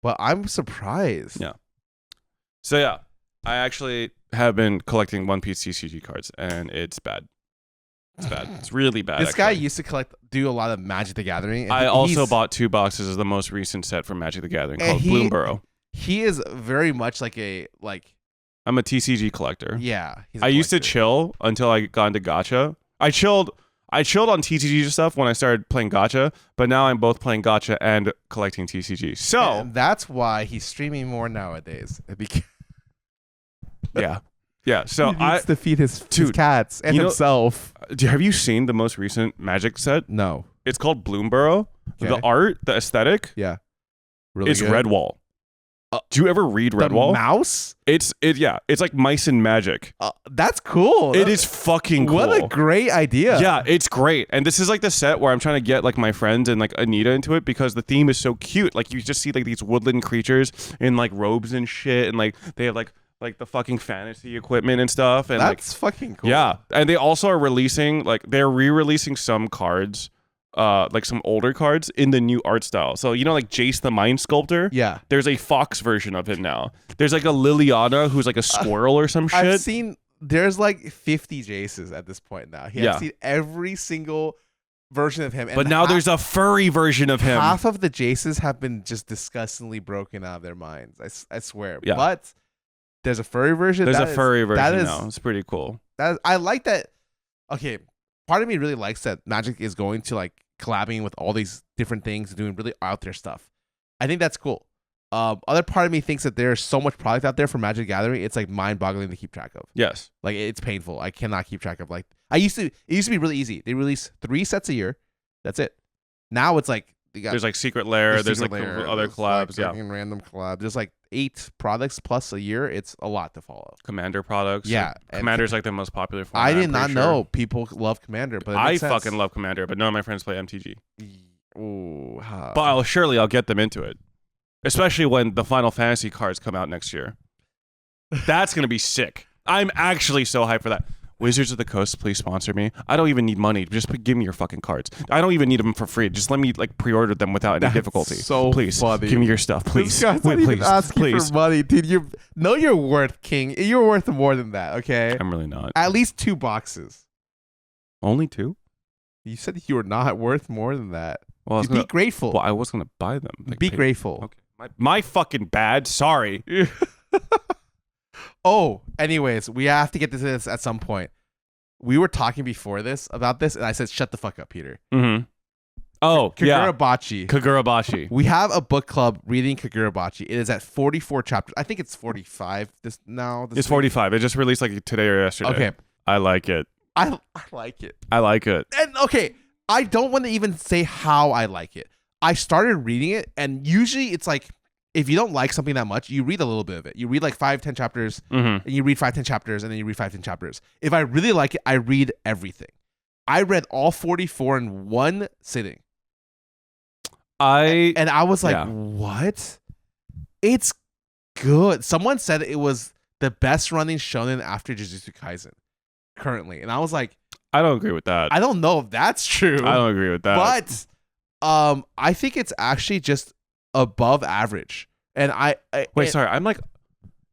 But I'm surprised. Yeah. So yeah, I actually have been collecting One Piece TCG cards and it's bad. It's bad. It's really bad. This guy used to do a lot of Magic the Gathering. I also bought 2 boxes of the most recent set from Magic the Gathering called Bloomburrow. He is very much I'm a TCG collector. Yeah. I used to chill until I got into gacha. I I chilled on TCG stuff when I started playing gacha, but now I'm both playing gacha and collecting TCG. So and that's why he's streaming more nowadays. yeah. So he needs to feed his cats and himself. Have you seen the most recent Magic set? No. It's called Bloomborough. Okay. The art, the aesthetic, really it's good. Redwall. Do you ever read Redwall? Mouse? It's like mice and magic. That's cool. It is fucking cool. What a great idea. Yeah, it's great. And this is like the set where I'm trying to get like my friends and like Anita into it because the theme is so cute. Like you just see like these woodland creatures in like robes and shit, and like they have like the fucking fantasy equipment and stuff. And that's fucking cool. Yeah, and they also are releasing they're re-releasing some cards. Like some older cards in the new art style. So you know, like Jace the Mind Sculptor. Yeah. There's a fox version of him now. There's like a Liliana who's like a squirrel or some shit. I've seen there's like 50 Jaces at this point now. I've seen every single version of him. And but now there's a furry version of him. Half of the Jaces have been just disgustingly broken out of their minds. I swear. Yeah. But there's a furry version. There's a furry version now. It's pretty cool. I like that. Okay. Part of me really likes that Magic is going to like collabing with all these different things and doing really out there stuff. I think that's cool. Other part of me thinks that there's so much product out there for Magic Gathering, it's like mind-boggling to keep track of. Yes. Like it's painful. I cannot keep track of like it used to be really easy. They release 3 sets a year. That's it. Now it's like there's like Secret Lair, there's like other collabs, like random collabs. There's like 8 products plus a year. It's a lot to follow. Commander products. Yeah. Commander's like the most popular format. I did not know people love Commander, but I fucking love Commander, but none of my friends play MTG. Ooh, but I'll get them into it. Especially when the Final Fantasy cards come out next year. That's going to be sick. I'm actually so hyped for that. Wizards of the Coast, please sponsor me. I don't even need money. Just give me your fucking cards. I don't even need them for free. Just let me like pre-order them without any difficulty. So please, funny. give me your stuff, please. Please ask you for money, dude. You know your worth, King. You're worth more than that. Okay. I'm really not. At least 2 boxes. Only 2? You said you were not worth more than that. Well, be grateful. Well, I was gonna buy them. Like, be grateful. Okay. My fucking bad. Sorry. Oh, anyways, we have to get to this at some point. We were talking before this about this, and I said, "Shut the fuck up, Peter." Mm-hmm. Oh, Kagurabachi. Kagurabachi. We have a book club reading Kagurabachi. It is at 44 chapters. I think it's 45 this It's 45. It just released like today or yesterday. Okay. I like it. I like it. I like it. And okay, I don't want to even say how I like it. I started reading it, and usually it's like, if you don't like something that much, you read a little bit of it. You read like 5-10 chapters, and you read 5-10 chapters, and then you read 5-10 chapters. If I really like it, I read everything. I read all 44 in one sitting. And I was like, what? It's good. Someone said it was the best running shonen after Jujutsu Kaisen currently. And I was like, I don't agree with that. I don't know if that's true. I don't agree with that. But I think it's actually just above average. And sorry, I'm like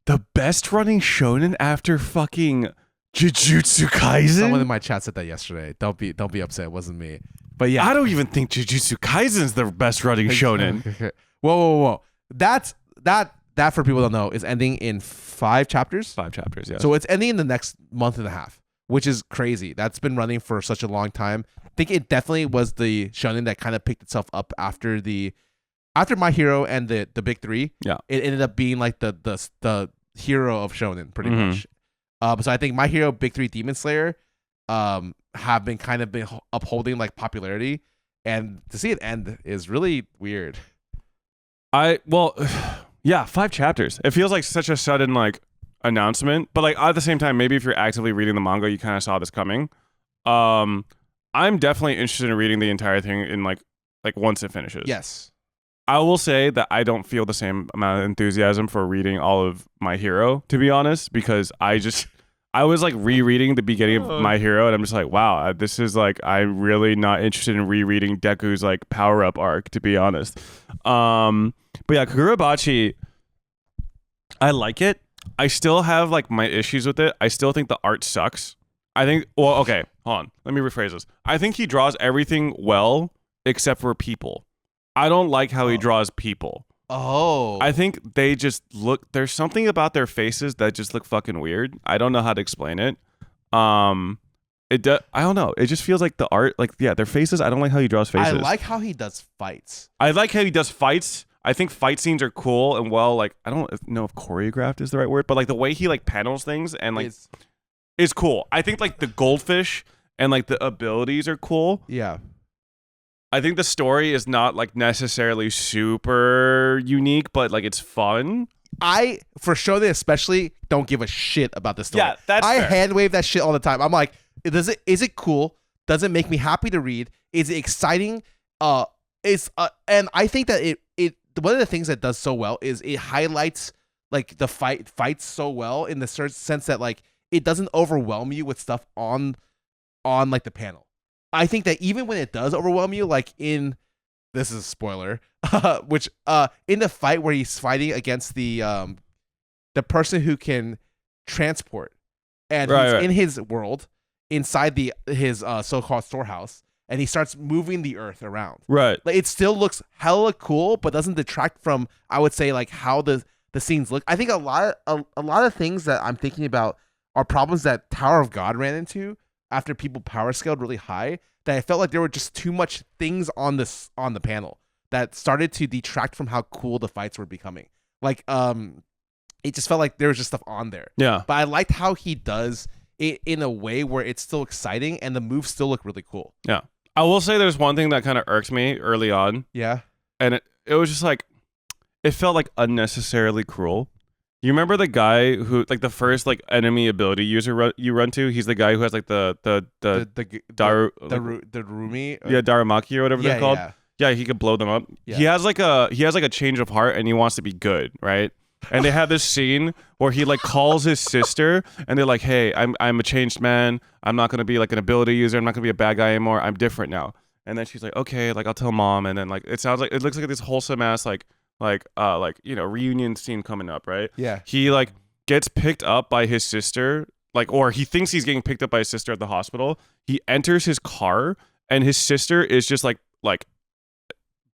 the best running shonen after fucking Jujutsu Kaisen. Someone in my chat said that yesterday. Don't be upset. It wasn't me. But yeah, I don't even think Jujutsu Kaisen's the best running shonen. Whoa. That for people who don't know is ending in 5 chapters. 5 chapters, yeah. So it's ending in the next month and a half, which is crazy. That's been running for such a long time. I think it definitely was the shonen that kind of picked itself up after My Hero and the big 3. Yeah, it ended up being like the hero of shonen pretty much. So I think My Hero, Big 3, Demon Slayer, have been upholding like popularity, and to see it end is really weird. 5 chapters. It feels like such a sudden like announcement, but like at the same time, maybe if you're actively reading the manga, you kind of saw this coming. I'm definitely interested in reading the entire thing in like once it finishes. Yes. I will say that I don't feel the same amount of enthusiasm for reading all of My Hero, to be honest, because I was like rereading the beginning of My Hero, and I'm just like, wow, this is like, I'm really not interested in rereading Deku's like power up arc, to be honest. But yeah, Kagurabachi, I like it. I still have like my issues with it. I still think the art sucks. Okay, hold on. Let me rephrase this. I think he draws everything well except for people. I don't like how he draws people. Oh. I think they just there's something about their faces that just look fucking weird. I don't know how to explain it. I don't know. It just feels like the art, like their faces. I don't like how he draws faces. I like how he does fights. I like how he does fights. I think fight scenes are cool and well. Like I don't know if choreographed is the right word, but like the way he like panels things and like is cool. I think like the goldfish and like the abilities are cool. Yeah. I think the story is not like necessarily super unique, but like it's fun. I, for Shonen especially, don't give a shit about the story. Yeah, that's I fair. hand wave that shit all the time. I'm like, is it cool? Does it make me happy to read? Is it exciting? And I think that it one of the things that does so well is it highlights like the fights so well in the sense that like it doesn't overwhelm you with stuff on like the panel. I think that even when it does overwhelm you, like in this is a spoiler, which in the fight where he's fighting against the person who can transport, and he's in his world inside his so-called storehouse, and he starts moving the earth around. Right. Like it still looks hella cool, but doesn't detract from, I would say, like how the scenes look. I think a lot of things that I'm thinking about are problems that Tower of God ran into after people power scaled really high, that I felt like there were just too much things on the panel that started to detract from how cool the fights were becoming. Like it just felt like there was just stuff on there. Yeah. But I liked how he does it in a way where it's still exciting and the moves still look really cool. Yeah. I will say there's one thing that kind of irks me early on. Yeah. And it was just like, it felt like unnecessarily cruel. You remember the guy who, like, the first like enemy ability user you run to? He's the guy who has like the Rumi. Daramaki or whatever they're called. Yeah, he could blow them up. Yeah. He has like a change of heart and he wants to be good, right? And they have this scene where he like calls his sister and they're like, "Hey, I'm a changed man. I'm not gonna be like an ability user. I'm not gonna be a bad guy anymore. I'm different now." And then she's like, "Okay, like I'll tell mom." And then like it looks like this wholesome ass like reunion scene coming up, right? Yeah. He like gets picked up by his sister, like, or he thinks he's getting picked up by his sister at the hospital. He enters his car and his sister is just like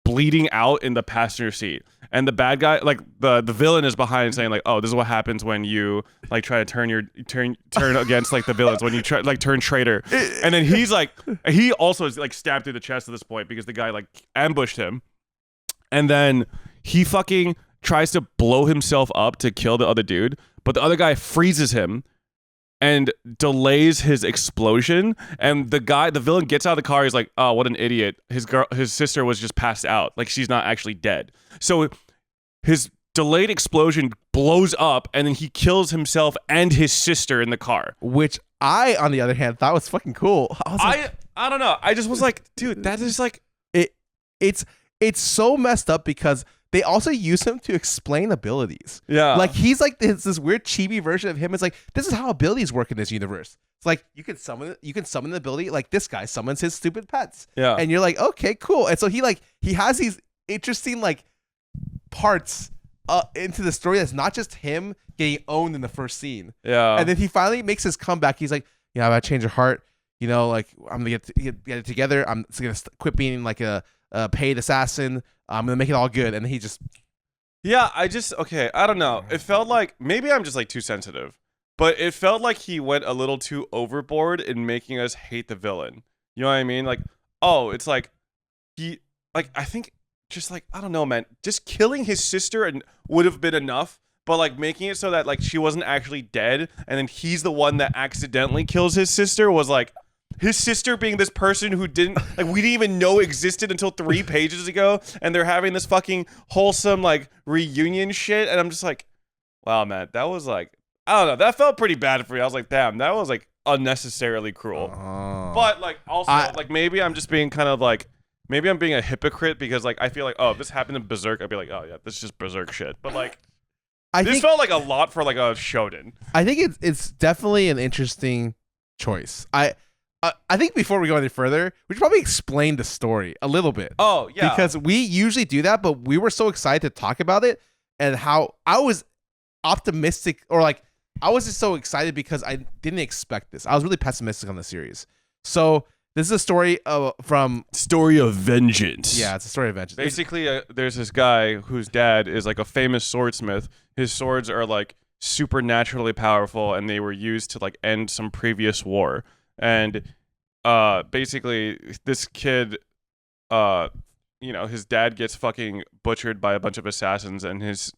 bleeding out in the passenger seat. And the bad guy, like the villain is behind saying like, "Oh, this is what happens when you like try to turn against like the villains, when you try like turn traitor." And then he's like, he also is like stabbed through the chest at this point because the guy like ambushed him. And then he fucking tries to blow himself up to kill the other dude, but the other guy freezes him and delays his explosion. And the villain gets out of the car. He's like, "Oh, what an idiot. His sister was just passed out. Like she's not actually dead." So his delayed explosion blows up and then he kills himself and his sister in the car. Which I, on the other hand, thought was fucking cool. I don't know. I just was like, dude, that is like it's so messed up because they also use him to explain abilities. Yeah. Like he's like this weird chibi version of him. It's like, this is how abilities work in this universe. It's like you can summon the ability, like this guy summons his stupid pets. Yeah. And you're like, okay, cool. And so he has these interesting like parts into the story that's not just him getting owned in the first scene. Yeah. And then he finally makes his comeback. He's like, "Yeah, I gotta change your heart. You know, like I'm gonna get it together. I'm gonna quit being like a paid assassin. I'm gonna make it all good." And he just, yeah, I don't know. It felt like maybe I'm just like too sensitive, but it felt like he went a little too overboard in making us hate the villain. You know what I mean? Like, oh, it's like he, like, I think just like, I don't know, man, just killing his sister and would have been enough, but like making it so that like she wasn't actually dead and then he's the one that accidentally kills his sister was like, his sister being this person who didn't, like, we didn't even know existed until 3 pages ago, and they're having this fucking wholesome, like, reunion shit, and I'm just like, wow, man, that was, like, I don't know, that felt pretty bad for me. I was like, damn, that was, like, unnecessarily cruel. But, like, also, like, maybe I'm just being kind of, like, maybe I'm being a hypocrite because, like, I feel like, oh, if this happened in Berserk, I'd be like, oh, yeah, this is just Berserk shit. But, like, this felt like a lot for, like, a shonen. I think it's definitely an interesting choice. I think before we go any further, we should probably explain the story a little bit. Oh, yeah. Because we usually do that, but we were so excited to talk about it and how I was optimistic, or like I was just so excited because I didn't expect this. I was really pessimistic on the series. So this is a story from Story of Vengeance. Yeah, it's a story of vengeance. Basically, there's this guy whose dad is like a famous swordsmith. His swords are like supernaturally powerful, and they were used to like end some previous war. and basically this kid, his dad gets fucking butchered by a bunch of assassins, and his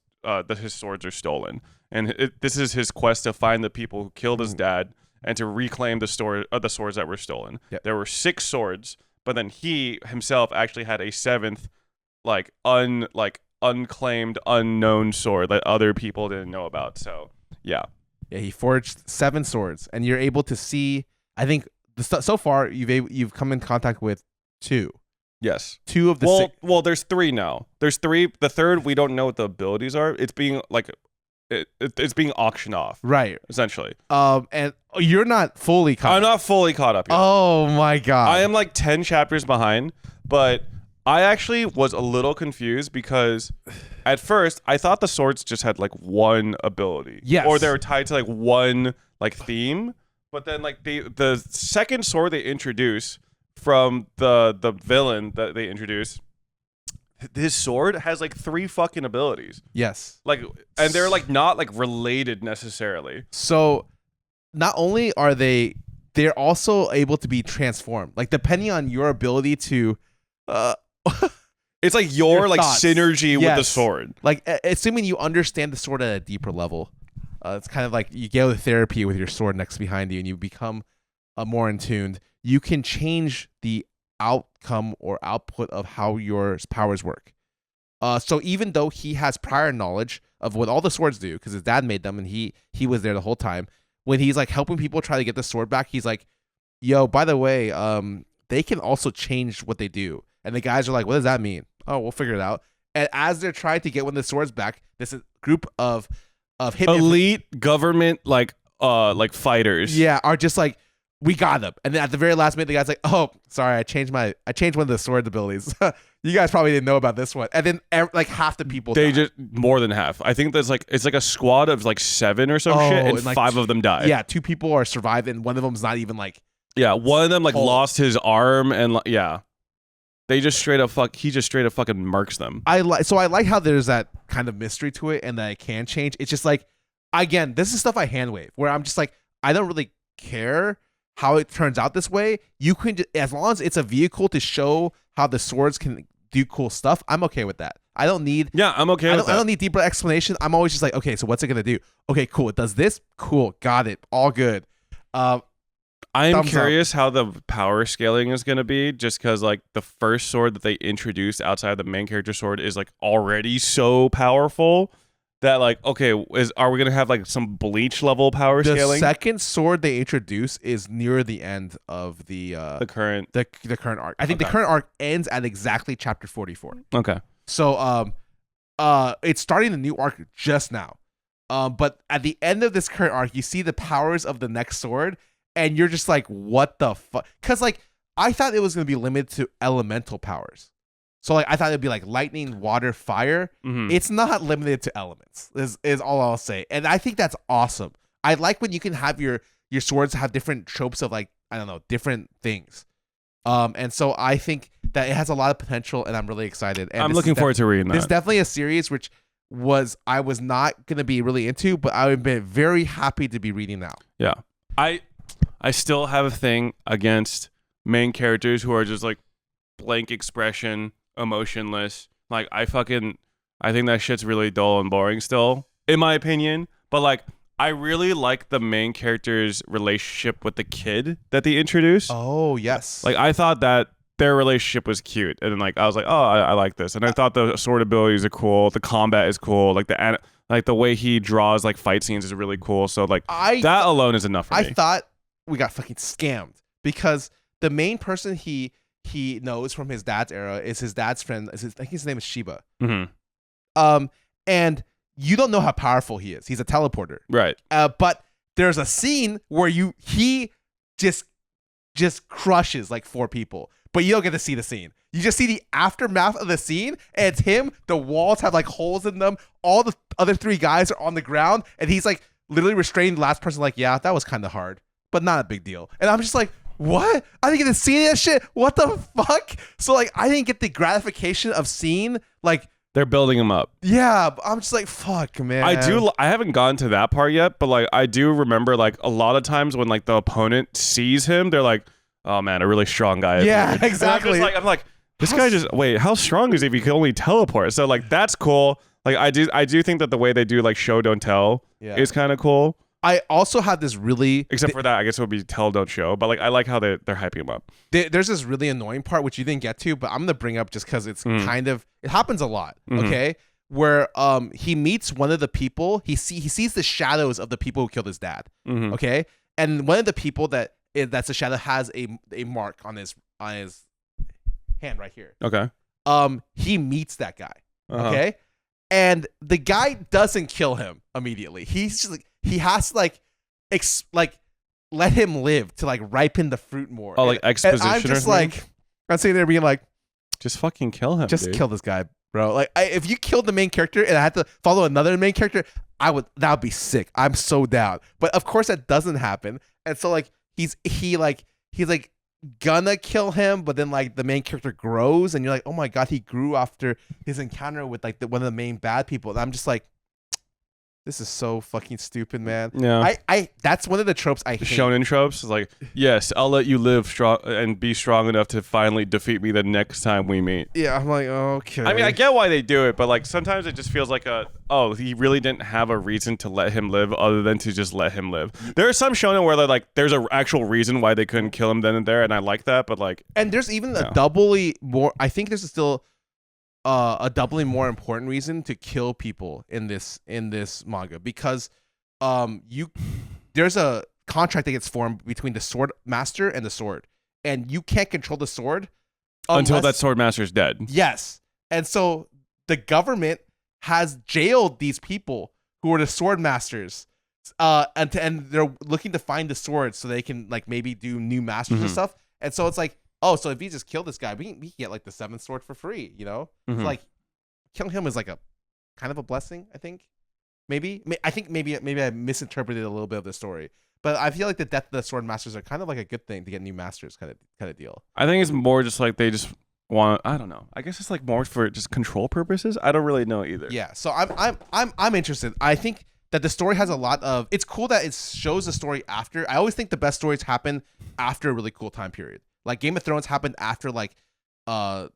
swords are stolen. And this is his quest to find the people who killed his dad and to reclaim the swords that were stolen. Yep. There were 6 swords, but then he himself actually had a 7th, unclaimed, unknown sword that other people didn't know about. So yeah, he forged 7 swords, and you're able to see. I think so far you've come in contact with 2. Yes. 2 of the 6. Well, there's 3 now. There's 3. The third, we don't know what the abilities are. It's being it's being auctioned off. Right. Essentially. And you're not fully caught. I'm not fully caught up yet. Oh my god. I am like 10 chapters behind, but I actually was a little confused because at first I thought the swords just had like one ability. Yes. Or they were tied to like one like theme, but then like the second sword they introduce from the villain that they introduce, his sword has like 3 fucking abilities. Yes. Like, and they're like not like related necessarily. So not only are they're also able to be transformed. Like depending on your ability to it's like your like thoughts. synergy with the sword. Like assuming you understand the sword at a deeper level. It's kind of like you go to therapy with your sword next behind you and you become more in tuned. You can change the outcome or output of how your powers work. So even though he has prior knowledge of what all the swords do, because his dad made them and he was there the whole time, when he's like helping people try to get the sword back, he's like, yo, by the way, they can also change what they do. And the guys are like, what does that mean? Oh, we'll figure it out. And as they're trying to get one of the swords back, this group of hitmen, elite government like fighters. yeah, are just like, we got them. And then at the very last minute, the guy's like, oh, sorry, I changed one of the sword abilities. You guys probably didn't know about this one. And then like half the people they die. just more than half. I think there's like it's like a squad of like 7 or some shit, and like 5 of them die. Yeah, 2 people are survived, and one of them's not even like. Yeah, one of them like whole. lost his arm, and yeah, they just straight up he just straight up fucking murks them. I like how there's that kind of mystery to it, and that it can change. It's just like, again, this is stuff I hand wave where I'm just like, I don't really care how it turns out this way. You can just, as long as it's a vehicle to show how the swords can do cool stuff, I'm okay with that. I don't need. Yeah, I'm okay with that. I don't need deeper explanation. I'm always just like, okay, so what's it gonna do? Okay, cool. It does this. Cool, got it. All good. I'm curious how the power scaling is gonna be, just because like the first sword that they introduced outside the main character sword is like already so powerful that like, okay, are we gonna have like some Bleach level power scaling? The second sword they introduce is near the end of the current arc. I think the current arc ends at exactly chapter 44. Okay. So it's starting the new arc just now. But at the end of this current arc, you see the powers of the next sword, and you're just like, what the fuck? Because like I thought it was gonna be limited to elemental powers. So like I thought it'd be like lightning, water, fire. Mm-hmm. It's not limited to elements. Is all I'll say. And I think that's awesome. I like when you can have your swords have different tropes of like, I don't know, different things. And so I think that it has a lot of potential, and I'm really excited. And I'm looking forward to reading that. This is definitely a series which I was not gonna be really into, but I would be very happy to be reading now. Yeah. I still have a thing against main characters who are just like blank expression, emotionless. Like I think that shit's really dull and boring still, in my opinion. But like I really like the main character's relationship with the kid that they introduced. Oh yes. Like I thought that their relationship was cute, and then like I was like, oh, I like this, and I thought the sword abilities are cool, the combat is cool, like the way he draws like fight scenes is really cool. So like that alone is enough for me. I thought we got fucking scammed because the main person he knows from his dad's era is his dad's friend. I think his name is Shiba. Mm-hmm. And you don't know how powerful he is. He's a teleporter, right? But there's a scene where he just crushes like 4 people, but you don't get to see the scene. You just see the aftermath of the scene, and it's him. The walls have like holes in them. All the other 3 guys are on the ground, and he's like literally restraining the last person. Like, yeah, that was kind of hard, but not a big deal. And I'm just like, what? I didn't get to see that shit. What the fuck? So like, I didn't get the gratification of seeing like They're building him up. Yeah, but I'm just like, fuck, man. I haven't gotten to that part yet, but like I do remember like a lot of times when like the opponent sees him, they're like, oh man, a really strong guy. Yeah, exactly. I'm like, this guy just wait, how strong is he if he can only teleport? So like that's cool. Like I do think that the way they do like show don't tell is kind of cool. I also have this really except for that, I guess it would be tell don't show, but like I like how they're hyping him up. There's this really annoying part which you didn't get to, but I'm gonna bring up just because it's kind of it happens a lot. Okay, where he meets one of the people he sees the shadows of the people who killed his dad. Okay, and one of the people that's a shadow has a mark on his hand right here. Okay, he meets that guy. Okay, and the guy doesn't kill him immediately. He's just like. He has to like let him live to like ripen the fruit more. Oh, like exposition. And I'm just like, I'm sitting there being like, just fucking kill him. Just kill this guy, bro. Like, if you killed the main character and I had to follow another main character, that would be sick. I'm so down. But of course that doesn't happen. And so like he's gonna kill him, but then like the main character grows, and you're like, oh my god, he grew after his encounter with like one of the main bad people. And I'm just like. This is so fucking stupid, man. Yeah. I that's one of the tropes I hate. Shonen tropes is like, yes, I'll let you live strong and be strong enough to finally defeat me the next time we meet. Yeah, I'm like, okay. I mean, I get why they do it, but like sometimes it just feels like he really didn't have a reason to let him live other than to just let him live. There are some shonen where they're like, there's an actual reason why they couldn't kill him then and there, and I like that, but like. And there's even a doubly more. I think there's still. A doubly more important reason to kill people in this manga because there's a contract that gets formed between the sword master and the sword, and you can't control the sword until that sword master is dead. Yes, and so the government has jailed these people who are the sword masters, and they're looking to find the sword so they can like maybe do new masters and stuff, and so it's like. Oh, so if you just kill this guy, we can get like the 7th sword for free, you know? So, like, killing him is like a kind of a blessing, I think. Maybe I misinterpreted a little bit of the story, but I feel like the death of the sword masters are kind of like a good thing to get new masters, kind of deal. I think it's more just like they just want. I don't know. I guess it's like more for just control purposes. I don't really know either. Yeah, so I'm interested. I think that the story has a lot of. It's cool that it shows the story after. I always think the best stories happen after a really cool time period. Like Game of Thrones happened after like the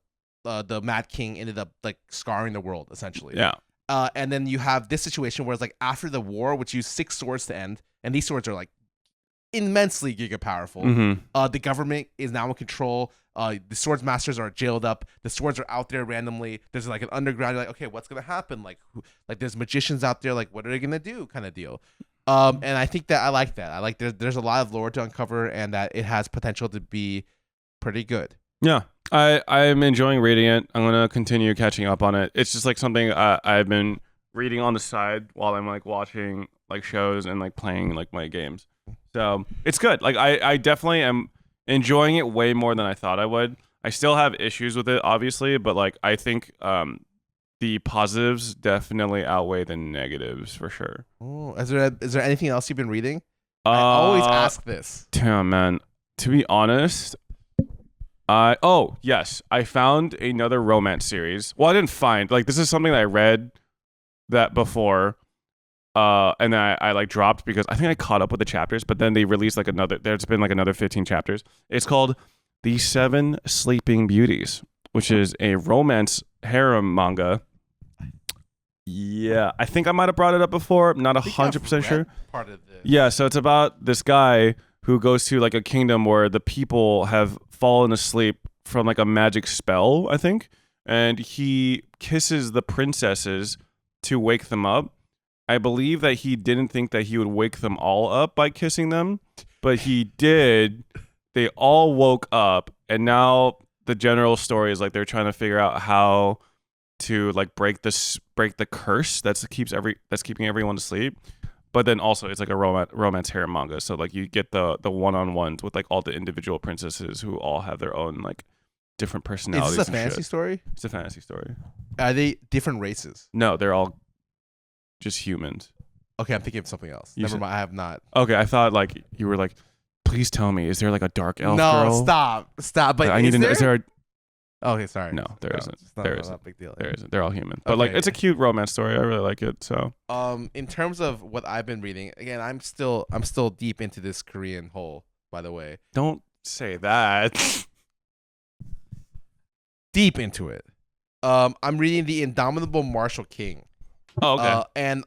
Mad King ended up like scarring the world essentially. Yeah. And then you have this situation where it's like after the war, which used 6 swords to end, and these swords are like immensely giga powerful. The government is now in control. The swords masters are jailed up. The swords are out there randomly. There's like an underground. You're like, okay, what's gonna happen? Like there's magicians out there. Like, what are they gonna do? Kind of deal. And I think that I like that. I like there's a lot of lore to uncover, and that it has potential to be pretty good. Yeah, I'm enjoying reading it. I'm gonna continue catching up on it. It's just like something I've been reading on the side while I'm like watching like shows and like playing like my games. So it's good. Like I definitely am enjoying it way more than I thought I would. I still have issues with it, obviously, but like I think the positives definitely outweigh the negatives for sure. Oh, is there anything else you've been reading? I always ask this. Damn, man. To be honest, yes, I found another romance series. Well, I didn't find, like, this is something that I read that before, and then I like dropped because I think I caught up with the chapters, but then they released like there's been like another 15 chapters. It's called The 7 Sleeping Beauties, which is a romance harem manga. Yeah, I think I might have brought it up before. I'm not 100% sure. Part of this. Yeah, so it's about this guy who goes to like a kingdom where the people have fallen asleep from like a magic spell, I think, and he kisses the princesses to wake them up. I believe that he didn't think that he would wake them all up by kissing them, but he did. They all woke up, and now the general story is like they're trying to figure out how to like break the curse that's keeping everyone asleep. But then also it's like a romance harem manga, so like you get the one-on-ones with like all the individual princesses who all have their own like different personalities. Is this a fantasy story? It's a fantasy story. Are they different races? No, they're all just humans. Okay, I'm thinking of something else. Never mind, I have not. Okay, I thought like you were like, please tell me, is there like a dark elf girl? No, stop. But I need to know. Is there Okay, sorry. No, there isn't. It's not, There not isn't. a big deal. There isn't. They're all human. But like, Okay, it's a cute romance story. I really like it. So in terms of what I've been reading, again, I'm still deep into this Korean hole, by the way. don't say that. Deep into it. I'm reading The Indomitable Martial King. Oh, okay. And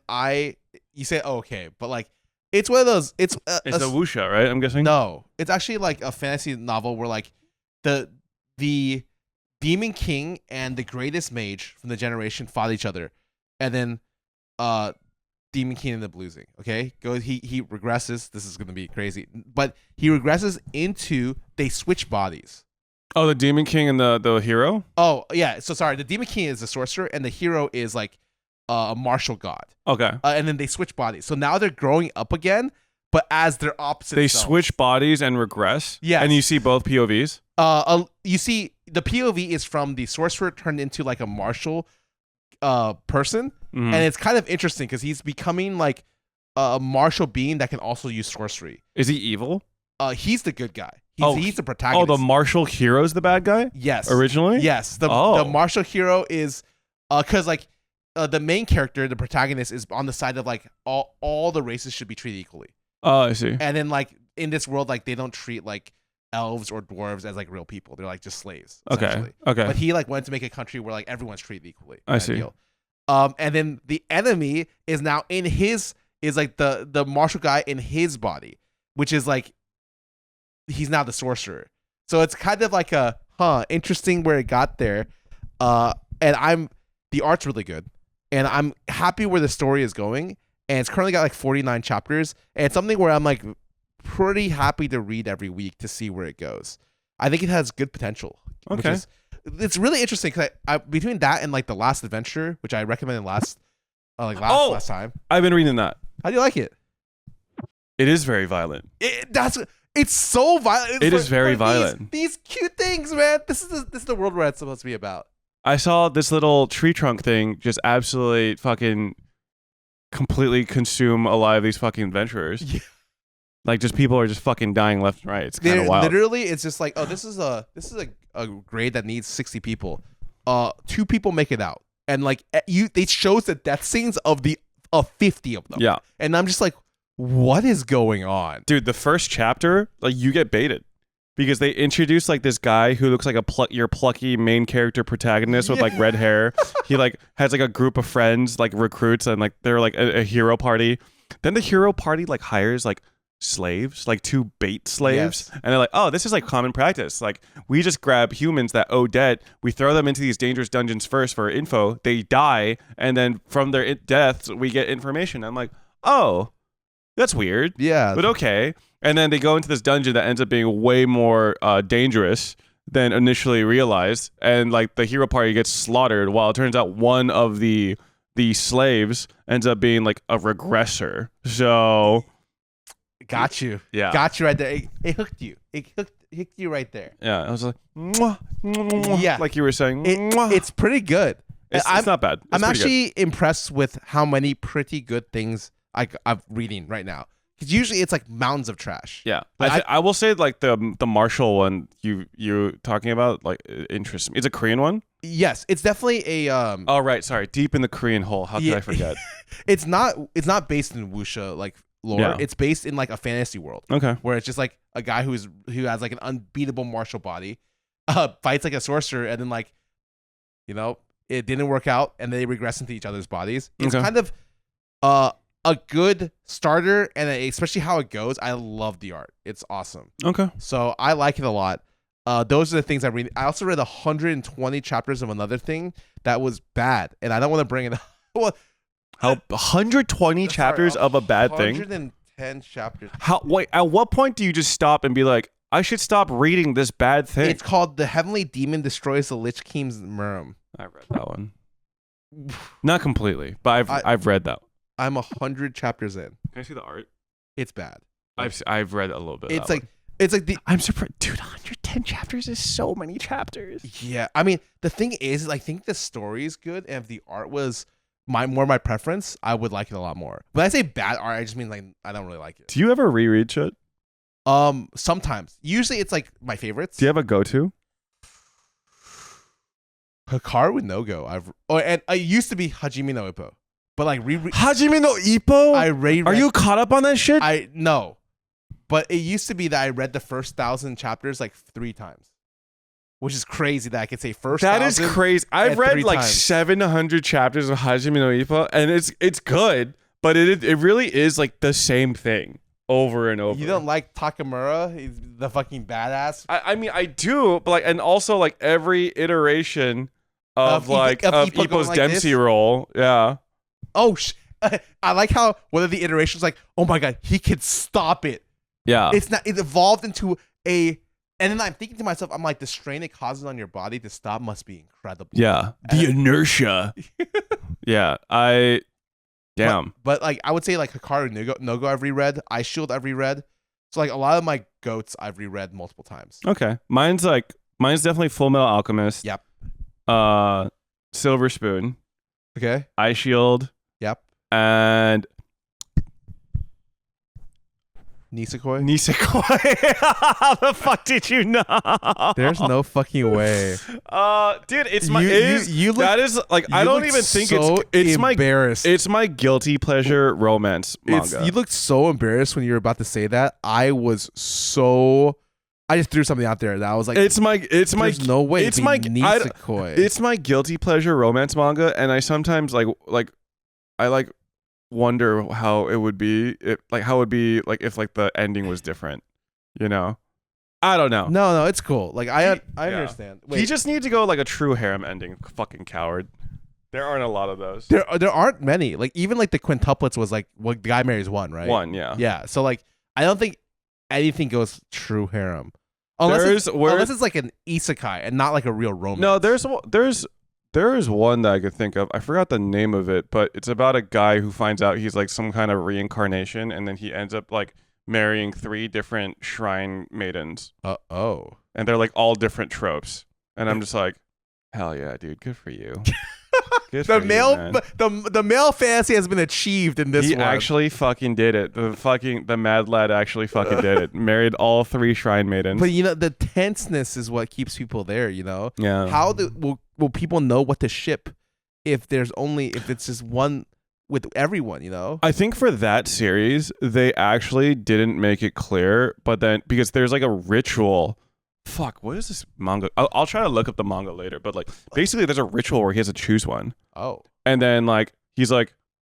you say, oh, okay, but like, it's one of those. It's It's a wuxia, right? I'm guessing. No, it's actually like a fantasy novel where like the Demon King and the greatest mage from the generation fought each other, and then Demon King ended up losing. Okay, he regresses. This is gonna be crazy, but he regresses into they switch bodies. Oh, the Demon King and the hero. Oh yeah, so sorry. The Demon King is a sorcerer, and the hero is like a martial god. Okay. And then they switch bodies. So now they're growing up again, but as their opposite. They selves. switch bodies and regress. Yes. And you see both POVs. You see the POV is from the sorcerer turned into like a martial person, and it's kind of interesting because he's becoming like a martial being that can also use sorcery. Is he evil? He's the good guy. He's the Oh, protagonist. the martial hero's the bad guy? Yes. Originally? Yes. The martial hero is because like the main character, the protagonist, is on the side of like all the races should be treated equally. Oh, I see. And then like in this world, like they don't treat like elves or dwarves as like real people. They're like just slaves. Okay. But he like wanted to make a country where like everyone's treated equally. I see. Deal. And then the enemy is now is like the martial guy in his body, which is like he's now the sorcerer. So it's kind of like interesting where it got there. And the art's really good. And I'm happy where the story is going. And it's currently got like 49 chapters. And it's something where I'm like pretty happy to read every week to see where it goes. I think it has good potential. Okay. It's really interesting because between that and like The Last Adventure, which I recommended last time. I've been reading that. How do you like it? It is very violent. It's so violent. It is very violent. These cute things, man. This is the world where it's supposed to be about. I saw this little tree trunk thing just absolutely fucking completely consume a lot of these fucking adventurers. Yeah. Like just people are just fucking dying left and right. It's kind of wild. Literally, it's just like, oh, this is a grade that needs 60 people. 2 people make it out, and like it shows the death scenes of 50 of them. Yeah, and I'm just like, what is going on, dude? The first chapter, like you get baited. Because they introduce like this guy who looks like your plucky main character protagonist with like red hair. He like has like a group of friends, like recruits, and like they're like a hero party. Then the hero party like hires like slaves, like 2 bait slaves, and they're like, oh, this is like common practice. Like we just grab humans that owe debt, we throw them into these dangerous dungeons first for info. They die, and then from their deaths we get information. I'm like, oh, that's weird. Yeah, but okay. And then they go into this dungeon that ends up being way more dangerous than initially realized. And like the hero party gets slaughtered while it turns out one of the slaves ends up being like a regressor. So got you. Yeah. Got you right there. It hooked you. It hooked you right there. Yeah. I was like, mwah, mwah, mwah, yeah. Like you were saying. It's pretty good. It's not bad. I'm actually impressed with how many pretty good things I'm reading right now. Because usually it's like mountains of trash. Yeah, I will say like the Marshall one you talking about like interests me. It's a Korean one. Yes, it's definitely a. Oh right, sorry. Deep in the Korean hole. How could I forget? It's not based in wuxia like lore. Yeah. It's based in like a fantasy world. Okay. Where it's just like a guy who has like an unbeatable martial body, fights like a sorcerer, and then like, it didn't work out, and they regress into each other's bodies. It's kind of a good starter, and especially how it goes. I love the art. It's awesome. Okay. So I like it a lot. Those are the things I read. I also read 120 chapters of another thing that was bad, and I don't want to bring it up. Well, how 120 chapters of a bad thing? 110 chapters. Wait, at what point do you just stop and be like, I should stop reading this bad thing? It's called The Heavenly Demon Destroys the Lich King's Murum. I've read that one. Not completely, but I've read that one. I'm 100 chapters in. Can I see the art? It's bad. I've read a little bit. It's like I'm surprised, dude. 110 chapters is so many chapters. Yeah, I mean the thing is, I think the story is good, and if the art was my preference, I would like it a lot more. When I say bad art, I just mean like I don't really like it. Do you ever reread shit? Sometimes. Usually it's like my favorites. Do you have a go-to? Hikaru no Go. And it used to be Hajime no Ippo, but like Hajime no Ippo. Are you caught up on that shit? No, but it used to be that I read the first 1,000 chapters like 3 times, which is crazy that I could say first. That is crazy. I've read like 700 chapters of Hajime no Ippo, and it's good, but it really is like the same thing over and over. You don't like Takamura? He's the fucking badass. I mean, I do, but like, and also like every iteration of Ippo's like Dempsey role. Yeah. Oh, I like how one of the iterations like, oh my god, he could stop it. Yeah. It evolved into and then I'm thinking to myself, I'm like, the strain it causes on your body to stop must be incredible. Yeah. The inertia. Yeah. Damn. But like, I would say like Hikaru no Go I've reread. Ice Shield I've reread. So like a lot of my goats I've reread multiple times. Okay. Mine's definitely Full Metal Alchemist. Yep. Silver Spoon. Okay. Ice Shield. Yep. And Nisekoi. How the fuck did you know? There's no fucking way. Dude, it's my that is like I don't even think it's my guilty pleasure romance manga. You looked so embarrassed when you were about to say that. I just threw something out there that I was like, there's no way. It's my Nisekoi. It's my guilty pleasure romance manga, and I sometimes I wonder how it would be if like the ending was different, you know. I don't know. No, it's cool. Like I understand. Wait. He just needs to go like a true harem ending. Fucking coward. There aren't a lot of those. There aren't many. Like even like the quintuplets was like the guy marries one, right? One, yeah. Yeah. So like I don't think anything goes true harem. Unless it's like an isekai and not like a real romance. No, there is one that I could think of. I forgot the name of it, but it's about a guy who finds out he's like some kind of reincarnation, and then he ends up like marrying 3 different shrine maidens. Oh. And they're like all different tropes. And I'm just like, hell yeah, dude, good for you. The male fantasy has been achieved in this one. He actually fucking did it. The mad lad actually fucking did it. Married all 3 shrine maidens. But you know, the tenseness is what keeps people there, you know? Yeah. How will people know what to ship if it's just one with everyone, you know? I think for that series, they actually didn't make it clear, but then because there's like a ritual. Fuck, what is this manga? I'll try to look up the manga later, but like basically there's a ritual where he has to choose one. Oh. And then like he's like,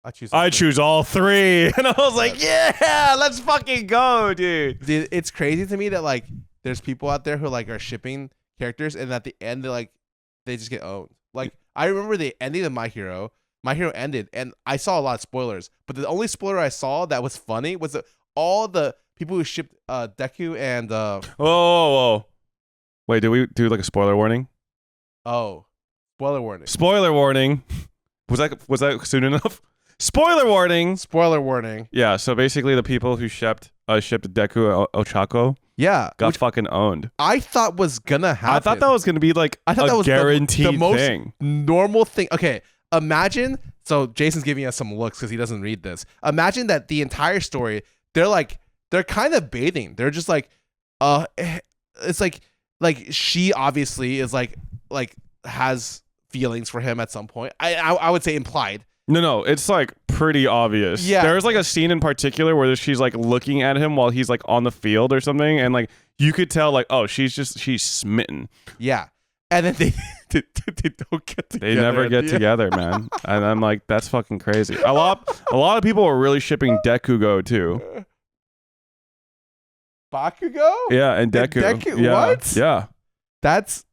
I choose all 3. And I was like, yeah, let's fucking go, dude. Dude, it's crazy to me that like there's people out there who like are shipping characters, and at the end they just get owned. Like I remember the ending of My Hero. My Hero ended, and I saw a lot of spoilers, but the only spoiler I saw that was funny was that all the people who shipped Deku and Whoa. Wait, did we do like a spoiler warning? Oh, spoiler warning. Spoiler warning. Was that soon enough? Spoiler warning. Spoiler warning. Yeah, so basically the people who shipped Deku Ochako got fucking owned. I thought was gonna happen. I thought that was gonna be like a guaranteed the most thing. Normal thing. Okay, imagine. So Jason's giving us some looks because he doesn't read this. Imagine that the entire story, they're kind of bathing. They're just like, it's like she obviously is like has feelings for him at some point. I would say implied. No, it's like pretty obvious. Yeah. There's like a scene in particular where she's like looking at him while he's like on the field or something, and like you could tell like, oh, she's smitten. Yeah. And then they don't get together. They never get together, man. And I'm like, that's fucking crazy. A lot of people are really shipping Dekugo too. Bakugo? Yeah, and Deku. Yeah. What? Yeah. That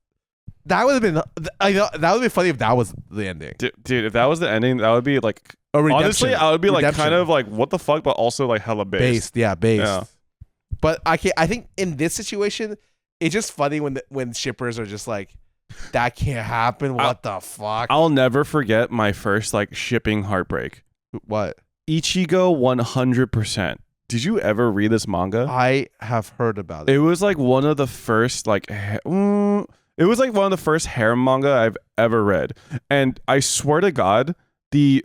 would have been. That would be funny if that was the ending, dude. If that was the ending, that would be like. Honestly, I would be like kind of like what the fuck, but also like hella based. Yeah. But I think in this situation, it's just funny when shippers are just like, that can't happen. What the fuck? I'll never forget my first like shipping heartbreak. What? Ichigo 100%. Did you ever read this manga? I have heard about it. It was like one of the first it was like one of the first harem manga I've ever read. And I swear to God, these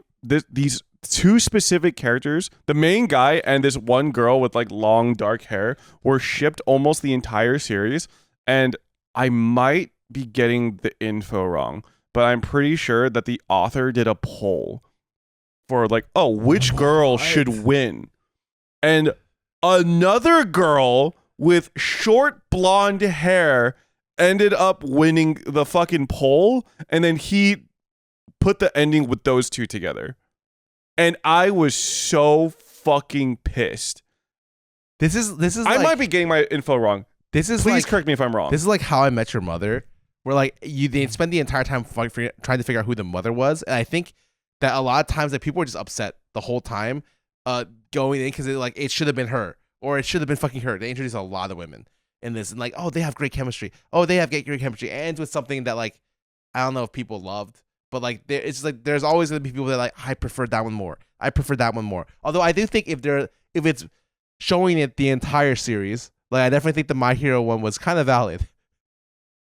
2 specific characters, the main guy and this one girl with like long dark hair, were shipped almost the entire series. And I might be getting the info wrong, but I'm pretty sure that the author did a poll for like, oh, which girl should win? And another girl with short blonde hair ended up winning the fucking poll, and then he put the ending with those two together. And I was so fucking pissed. This is I like, might be getting my info wrong. This is Please like, correct me if I'm wrong. This is like How I Met Your Mother, where like they spend the entire time trying to figure out who the mother was, and I think that a lot of times that people are just upset the whole time, going in because it should have been her or it should have been fucking her. They introduce a lot of women in this, and like, oh, they have great chemistry. Oh, they have great chemistry, and ends with something that like I don't know if people loved, but like it's like there's always gonna be people that are like, I prefer that one more. I prefer that one more. Although I do think if it's showing it the entire series, like I definitely think the My Hero one was kind of valid,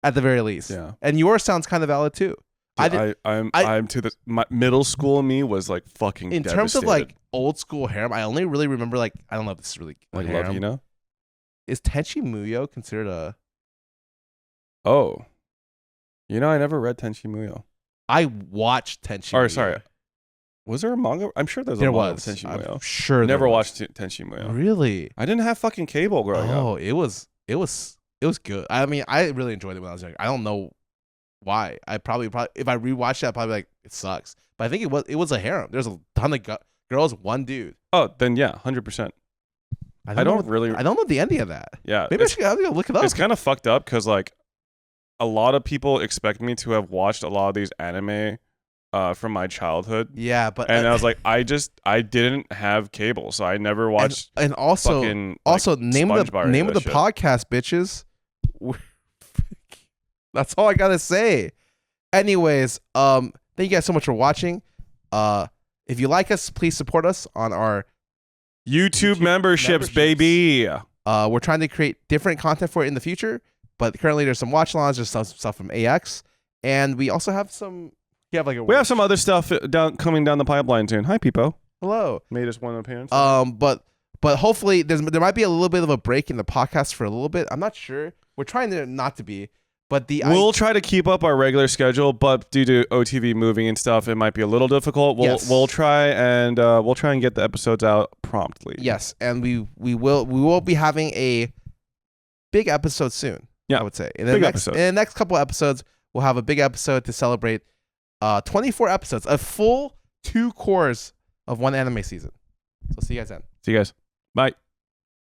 at the very least. Yeah. And yours sounds kind of valid too. Dude, I'm to the my middle school me was like fucking in terms of like old school harem. I only really remember like I don't know if this is really like harem. Love Hina. Is Tenchi Muyo considered a? Oh, I never read Tenchi Muyo. I watched Tenchi. Or Muyo. sorry, was there a manga? I'm sure there was Tenchi Muyo. I'm sure. Never watched Tenchi Muyo. Really? I didn't have fucking cable growing up. Oh, it was good. I mean, I really enjoyed it when I was young. I don't know why. I probably if I rewatched it, I'd probably be like, it sucks. But I think it was a harem. There's a ton of girls, one dude. Oh, then yeah, 100%. I don't know the ending of that. Yeah, maybe I should go look it up. It's kind of fucked up because like a lot of people expect me to have watched a lot of these anime from my childhood. Yeah, but I was like, I didn't have cable, so I never watched. And also, fucking, name of the podcast, bitches. That's all I gotta say. Anyways, thank you guys so much for watching. If you like us, please support us on our YouTube memberships, baby. We're trying to create different content for it in the future, but currently there's some watch alongs, there's some stuff from AX, and we also have some. We have some other stuff coming down the pipeline soon. Hi, Peepo. Hello. Made us one appearance. But hopefully there might be a little bit of a break in the podcast for a little bit. I'm not sure. We're trying to not to be, but we'll try to keep up our regular schedule, but due to OTV moving and stuff, it might be a little difficult. We'll try and get the episodes out promptly. Yes, and we will be having a big episode soon. Yeah, I would say in the next couple episodes, we'll have a big episode to celebrate 24 episodes, a full 2 cours of one anime season. So see you guys then. See you guys. Bye.